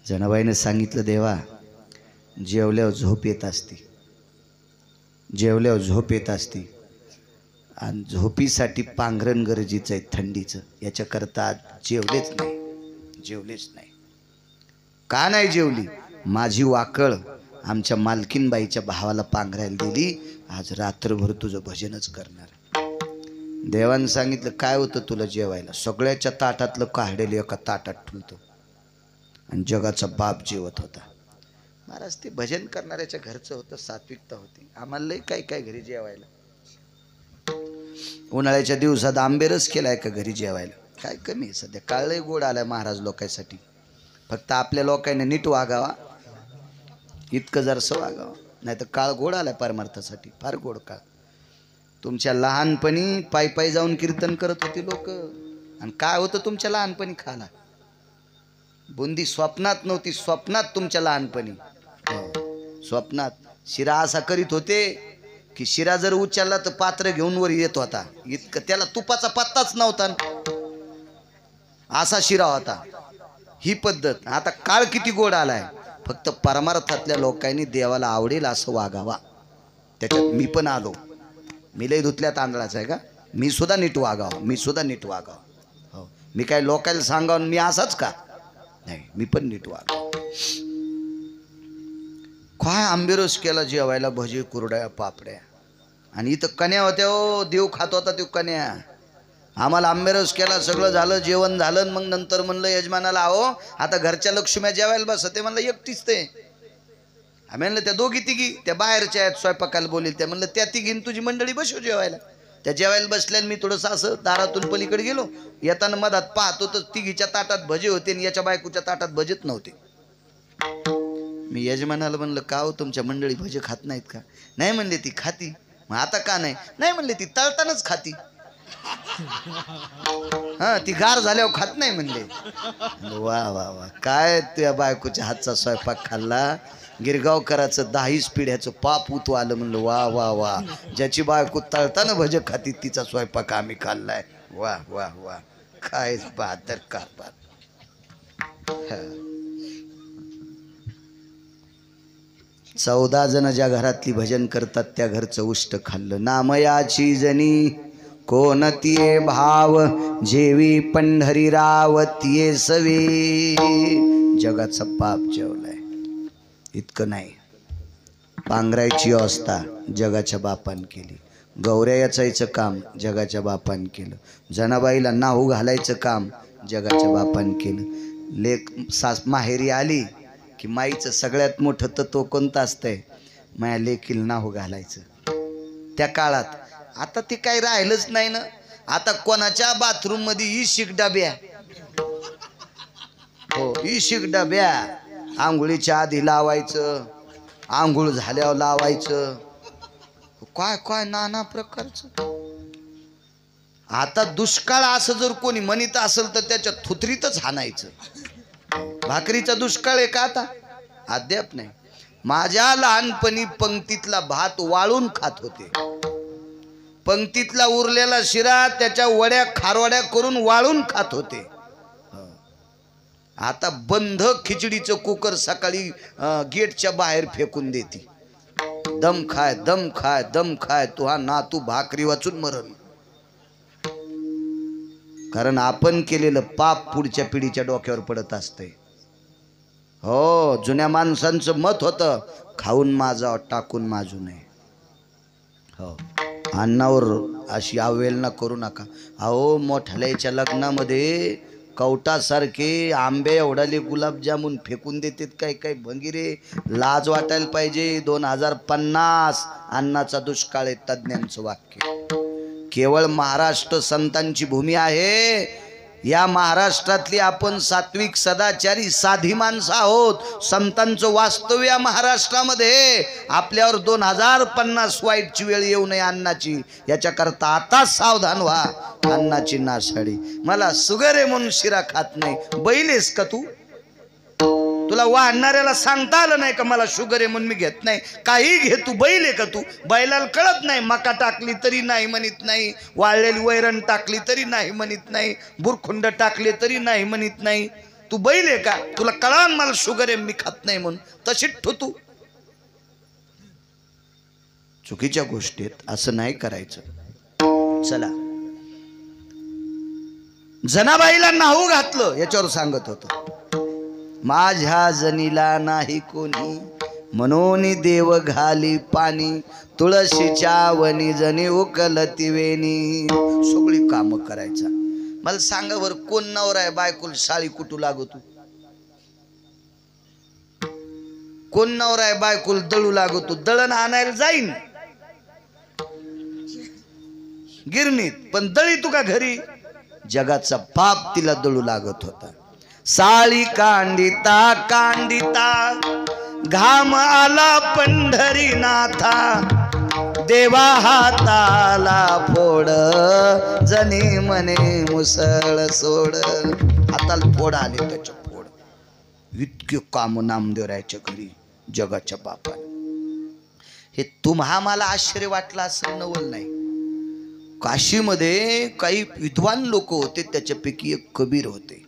जनाबाईनं सांगितलं, देवा जेवल्यावर झोप येत असती, जेवल्यावर झोप येत असती, आणि झोपीसाठी पांघरण गरजेचं आहे थंडीचं. याच्याकरता जेवलेच नाही. का नाही जेवली? माझी वाकळ आमच्या मालकीनबाईच्या भावाला पांघरायला दिली, आज रात्रभर तुझं भजनच करणार. देवानं सांगितलं, काय होतं तुला जेवायला? सगळ्याच्या ताटातलं काढेल एका ताटात ठेवतो. आणि जगाचा बाप जेवत होता. महाराज, ते भजन करणाऱ्याच्या घरचं होतं, सात्विकता होती. आम्हाला लई काय घरी जेवायला. उन्हाळ्याच्या दिवसात आंबेरस केलाय का घरी जेवायला? काय कमी आहे सध्या. काळही गोड आलाय महाराज लोकांसाठी. फक्त आपल्या लोकांनी नीट वागावा, इतकं जरसं वागावं, नाही तर काळ गोड आलाय परमार्थासाठी, फार गोड काळ. तुमच्या लहानपणी पायी जाऊन कीर्तन करत होती लोक. आणि काय होतं तुमच्या लहानपणी खाला? बुंदी स्वप्नात नव्हती, स्वप्नात तुमच्या लहानपणी, स्वप्नात शिरा असा करीत होते. की शिरा जर उचलला तर पात्र घेऊन वर येत होता, इतकं त्याला तुपाचा पत्ताच नव्हता, असा शिरा होता. ही पद्धत. आता काळ किती गोड आलाय, फक्त परमार्थातल्या लोकांनी देवाला आवडेल असं वागावा. त्याच्यात मी पण आलो. मी लय धुतल्या तांदळाचा आहे का, मी सुद्धा नीट वागावं, मी सुद्धा नीट वागावं. हो, मी काय लोकांना सांगावं मी असाच का, नाही, मी पण नीट वागावं. काय आंबेरस केला जेवायला, भजे कुरड्या पापड्या, आणि इथं कन्या होत्या. हो, देव खात होता तो कन्या. आम्हाला आंबेरस केला, सगळं झालं, जेवण झालं. मग नंतर म्हणलं यजमानाला, अहो आता घरच्या लक्ष्म्या जेवायला बस. ते म्हणलं एकटीच ते. आम्ही म्हणलं त्या दोघी तिघी त्या बाहेरच्या आहेत स्वयंपाकाला बोलील त्या. म्हणलं त्या तिघीन तुझी मंडळी बसव जेवायला. त्या जेवायला बसल्याने मी थोडंसं असं दारातून पलीकडे गेलो. येताना मधात पाहतो तर तिघीच्या ताटात भजे होते आणि याच्या बायकोच्या ताटात भजेच नव्हते. मी यजमानाला म्हणलं, का हो तुमच्या मंडळी भजे खात नाहीत का? नाही म्हणले ती खाती. मग आता का नाही? नाही म्हणले ती तळतानाच खाती. हा, ती गार झाल्यावर खात नाही म्हणले. वा वा वा, काय तुझ्या बायकोच्या हातचा स्वयंपाक खाल्ला. गिरगावकराचं 10 पिढ्याचं पाप उतू आलं. म्हणलं वा वा वा, ज्याची बायको तळताना भजे खाती तिचा स्वयंपाक आम्ही खाल्लाय. वा वा वा, काय बहादर कारभार. 14 जण ज्या घरातली भजन करतात त्या घरचं उष्ट खाल्लं. नामयाची जनी कोणतीये भाव, जेवी पंढरीराव तिये सवे. जगाचा पाप जेवलाय. इतकं नाही, पांघरायची अवस्था जगाच्या बापान केली. गौऱ्या याचायचं काम जगाच्या बापान केलं. जनाबाईला नाहू घालायचं काम जगाच्या बापान केलं. लेक सास माहेरी आली की माईचं सगळ्यात मोठं तत्व कोणतं असतंय? माया लेकीला नाहू घालायचं. त्या काळात. आता ते काही राहिलंच नाही ना. आता कोणाच्या बाथरूम मध्ये इशिक डब्या, हो इशिक डब्या, आंघोळीच्या आधी लावायचं, आंघोळ झाल्यावर लावायचं, काय काय नाना प्रकारचं. आता दुष्काळ असं जर कोणी म्हणत असेल तर त्याच्या थुतरीतच हाणायचं. भाकरीचा दुष्काळ आहे का आता? अद्याप नाही. माझ्या लहानपणी पंक्तीतला भात वाळून खात होते. पंक्तीतला उरलेला शिरा त्याच्या वड्या खारवड्या करून वाळून खात होते. आता बंध खिचडीचं कुकर सकाळी गेटच्या बाहेर फेकून देते. दम खाय दम खाय दम खाय, तुहा ना तू भाकरी वाचून मरण. कारण आपण केलेलं पाप पुढच्या पिढीच्या डोक्यावर पडत असते. हो, जुन्या माणसांचं मत होतं, खाऊन माजावं टाकून माजू नये. हो, अन्नावर अशी अवहेलना करू नका. अहो मोठ्याच्या लग्नामध्ये कवटासारखे आंबे एवढाले गुलाबजामुन फेकून देतात. काय काय भंगिरे, लाज वाटायला पाहिजे. 2050 अन्नाचा दुष्काळ आहे तज्ज्ञांचं वाक्य. केवळ महाराष्ट्र संतांची भूमी आहे. या महाराष्ट्रातली आपण सात्विक सदाचारी साधी माणसं आहोत. संतांचं वास्तव्य या महाराष्ट्रामध्ये. आपल्यावर 2050 वाईटची वेळ येऊ नये अन्नाची, याच्याकरता आता सावधान व्हा. अन्नाची नासाडी. मला सुगर आहे म्हणून शिरा खात नाही. बैल आहेस का तू? तुला वाढणाऱ्याला सांगता आलं नाही का मला शुगर आहे म्हणून मी घेत नाही? काही घे, तू बैल आहे का तू? बैलाला कळत नाही, मका टाकली तरी नाही म्हणत नाही, वाळलेली वैरण टाकली तरी नाही म्हणत नाही, बुरखुंड टाकले तरी नाही म्हणत नाही. तू बैल आहे का? तुला कळान मला शुगर आहे मी खात नाही म्हणून? तशीच ठोतू. चुकीच्या गोष्टीत असं नाही करायचं. चला, जनाबाईला नाहू घातलं याच्यावर सांगत होतो. माझ्या जनीला नाही कोणी, म्हणून देव घाली पाणी, तुळशीच्या वनी जनी उकलती वेणी. सगळी कामं करायचा. मला सांगा वर, कोण नवरा आहे बायकोला साळी कुठू लागतो? कोण नवरा आहे बायकोला दळू लागतो? दळण आणायला जाईन गिरणीत, पण दळी तू का घरी? जगाचा पाप तिला दळू लागत होता. साळी कांडिता कांडिता घाम आला पंढरीनाथा, देवा हाताला फोड जनी म्हणे मुसळ सोड. हाताला फोड आले त्याच्या फोड. इतके काम नामदेवरायच्या घरी जगाच्या बापाने. हे तुम्हा मला आश्चर्य वाटलं असं नवल नाही. काशीमध्ये काही विद्वान लोक होते, त्याच्यापैकी एक कबीर होते.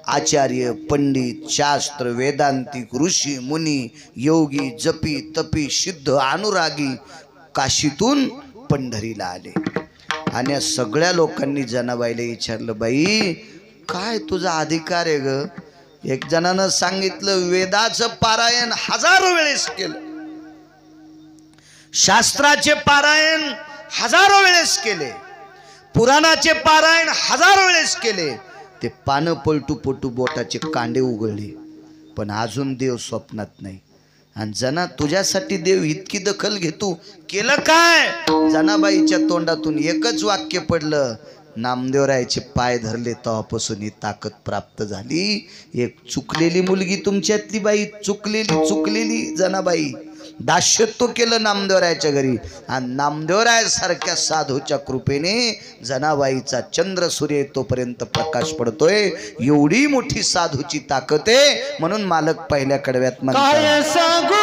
आचार्य, पंडित, शास्त्र, वेदांतिक, ऋषी, मुनी, योगी, जपी, तपी, सिद्ध, अनुरागी काशीतून पंढरीला आले. आणि या सगळ्या लोकांनी जनाबाईला विचारलं, बाई काय तुझा अधिकार आहे ग? एक जणानं सांगितलं, वेदाचं पारायण 1000 वेळेस केलं, शास्त्राचे पारायण 1000 वेळेस केले, पुराणाचे पारायण 1000 वेळेस केले. ते पानं पलटू पलटू बोटाचे कांडे उघडले, पण अजून देव स्वप्नात नाही. आणि जना तुझ्यासाठी देव इतकी दखल घेतो, केलं काय? जनाबाईच्या तोंडातून एकच वाक्य पडलं, नामदेवरायाचे पाय धरले तेव्हापासून ही ताकद प्राप्त झाली. एक चुकलेली मुलगी तुमच्यातली बाई, चुकलेली जनाबाई, दास्यत्व केलं नामदेवरायाच्या घरी, आणि नामदेवरायासारख्या साधूच्या कृपेने जनाबाईचा चंद्र सूर्य तोपर्यंत प्रकाश पडतोय. एवढी मोठी साधूची ताकद आहे. म्हणून मालक पहिल्या कडव्यात म्हणतात, काय सांगू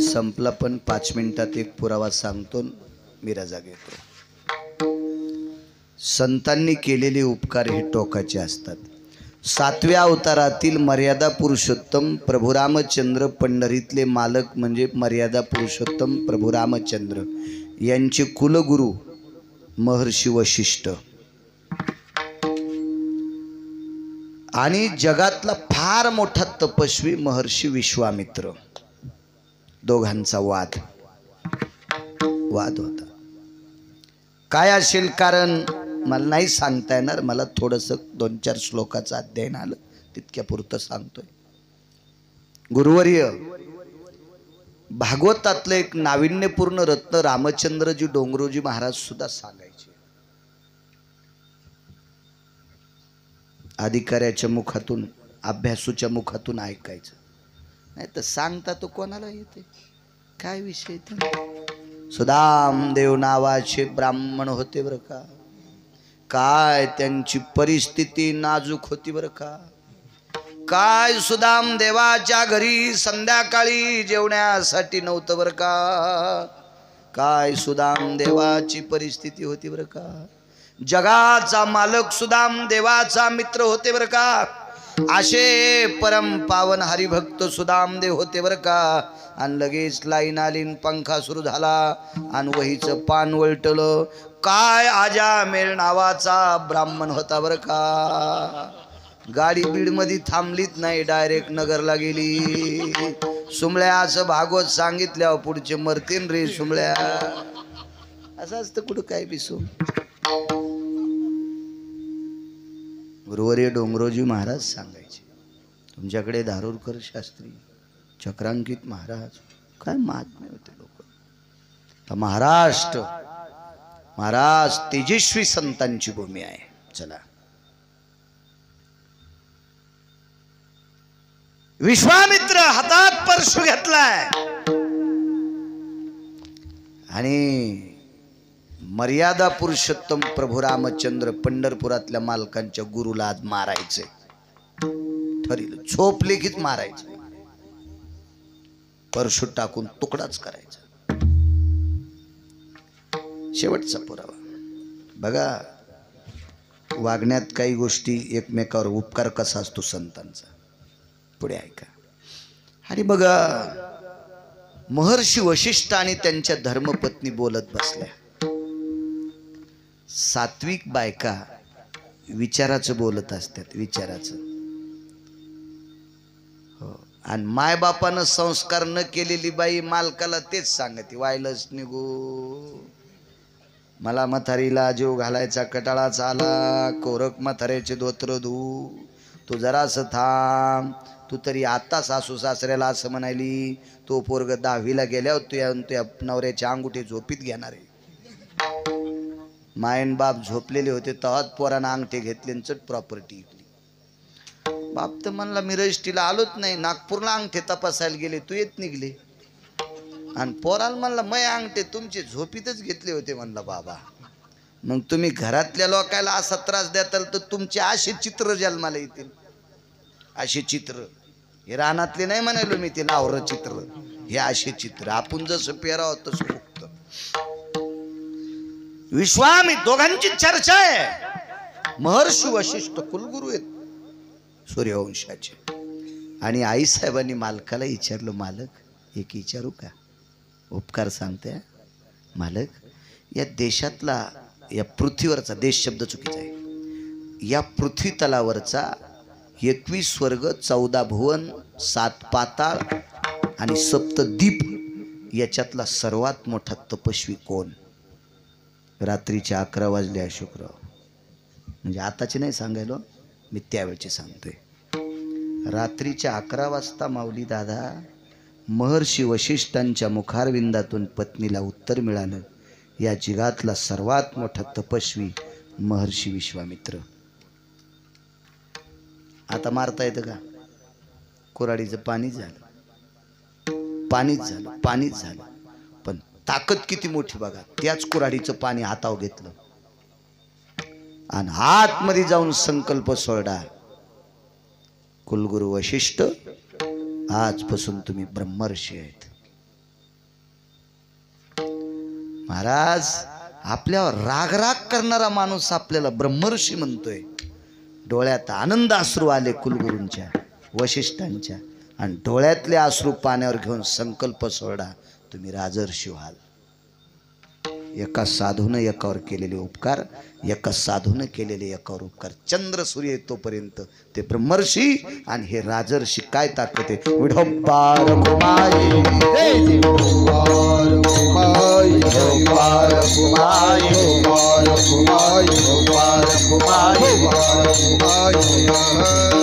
संपला. पण 5 मिनिटात एक पुरावा सांगतो, मी रजा घेतो. संतांनी केलेले उपकार हे टोकाचे असतात. 7व्या अवतारातील मर्यादा पुरुषोत्तम प्रभू रामचंद्र, पंढरीतले मालक म्हणजे मर्यादा पुरुषोत्तम प्रभू रामचंद्र यांचे कुलगुरू महर्षी वशिष्ठ, आणि जगातला फार मोठा तपस्वी महर्षी विश्वामित्र, दोघांचा वाद होता. काय असेल कारण मला नाही सांगता येणार. मला थोडंसं 2-4 श्लोकाचं अध्ययन आलं, तितक्या पुरतं सांगतोय. गुरुवर्य भागवतातलं एक नाविन्यपूर्ण रत्न रामचंद्रजी डोंगरोजी महाराज सुद्धा सांगायचे. अधिकाऱ्याच्या मुखातून, अभ्यासूच्या मुखातून ऐकायचं, नाही तर सांगता तो कोणाला येते. काय विषय? सुदामदेव नावाचे ब्राह्मण होते बरं का. काय त्यांची परिस्थिती नाजूक होती बरं का. काय सुदामदेवाच्या घरी संध्याकाळी जेवण्यासाठी नव्हतं बरं का. काय सुदामदेवाची परिस्थिती होती बरं का. जगाचा मालक सुदामदेवाचा मित्र होते बरं का. असे परम पावन हरिभक्त सुदामदेव होते बरं का. आणि लगेच लाईन आली, पंखा सुरू झाला आणि वहीचं पान वळटलं. काय आजामेळ नावाचा ब्राह्मण होता बरं का. गाडी बीडमध्ये थांबलीच नाही, डायरेक्ट नगरला गेली. सुमळ्याचं भागवत सांगितल्यावर पुढचे मरतीन रे सुमळ्या. असं असतं कुठं काय बिसू. गुरुवर्य डोंगरोजी महाराज सांगायचे, तुमच्याकडे धारूरकर शास्त्री, चक्रांकित महाराज, काय महात्मे होते लोक. महाराज तेजस्वी संतांची भूमी आहे. चला, विश्वामित्र हातात परशु घेतलाय आणि मर्यादा पुरुषोत्तम प्रभू रामचंद्र पंढरपुरातल्या मालकांच्या गुरुला आज मारायचे ठरलं. झोप लेखीत मारायचं, परशु टाकून तुकडाच करायचा. शेवटचा पुरावा बघा. वागण्यात काही गोष्टी एकमेकावर उपकार कसा असतो संतांचा. पुढे ऐका. आणि बघा महर्षी वशिष्ठ आणि त्यांच्या धर्मपत्नी बोलत बसल्या. सात्विक बायका विचाराचं बोलत असतात, विचाराचं. हो. आणि मायबापानं संस्कार न केलेली बाई मालकाला तेच सांगते, वायलच निघू, मला म्हातारीला जीव घालायचा कटाळाच आला, कोरक म्हाताऱ्याचे धोत्र धू, तू जरासं थांब, तू तरी आता सासू सासऱ्याला असं म्हणाली, तो पोरग 10वीला गेल्यावर तुझ्या नवऱ्याच्या अंगुठी झोपीत घेणार आहे. मायन बाप झोपलेले होते तेव्हाच पोरानं अंगठे घेतले आणि चट प्रॉपर्टी इकली. बाप तर म्हणला मी रजिस्ट्रीला आलोच नाही, नागपूरला अंगठे तपासायला गेले, तू येत निघले. आणि पोराला म्हणला मै अंगठे तुमचे झोपीतच घेतले होते. म्हणला बाबा मग तुम्ही घरातल्या लोकायला असा त्रास देताल तर तुमचे असे चित्र जन्माला येतील. असे चित्र हे रानातले नाही म्हणालो मी, ते नावर चित्र, हे असे चित्र. आपण जसं पेराव तसं फुकत. विश्वामित्र दोघांची चर्चा आहे. महर्षी वशिष्ठ कुलगुरू आहेत सूर्यवंशाचे. आणि आईसाहेबांनी मालकाला विचारलं, मालक एक विचारू का, उपकार सांगते मालक. या देशातला, या पृथ्वीवरचा, देश शब्द चुकीचा आहे, या पृथ्वी तलावरचा 21 स्वर्ग 14 भुवन 7 पाताळ आणि 7 दीप याच्यातला सर्वात मोठा तपस्वी कोण? रात्रीचे 11 वाजले अशोकराव. म्हणजे आताचे नाही सांगायलो मी, त्यावेळचे सांगतोय. रात्रीच्या 11 वाजता माऊली दादा महर्षी वशिष्ठांच्या मुखारविंदातून पत्नीला उत्तर मिळालं, या जगातला सर्वात मोठा तपस्वी महर्षी विश्वामित्र. आता मारता येतं का? कोराडीचं पाणीच झालं, पाणीच झालं, पाणीच झालं. पण ताकद किती मोठी बघा. त्याच कोराडीचं पाणी हातावर घेतलं आणि आतमध्ये जाऊन संकल्प सोडा, कुलगुरू वशिष्ठ आजपासून तुम्ही ब्रह्मर्षी आहेत. महाराज आपल्यावर राग राग करणारा माणूस आपल्याला ब्रह्मर्षी म्हणतोय. डोळ्यात आनंद अश्रू आले कुलगुरूंच्या, वशिष्ठांच्या, आणि डोळ्यातले अश्रू पाण्यावर घेऊन संकल्प सोडा, तुम्ही राजर्षी व्हाल. एका साधूनं एकावर केलेले उपकार, एका साधूनं केलेले एकावर उपकार. चंद्र सूर्य येतोपर्यंत ते ब्रह्मर्षी आणि हे राजर्षी. काय ताकद आहे. विठोबार कुमाई, विठोबार कुमाई, विठोबार कुमाई, विठोबार कुमाई, विठोबार कुमाई, विठोबार कुमाई.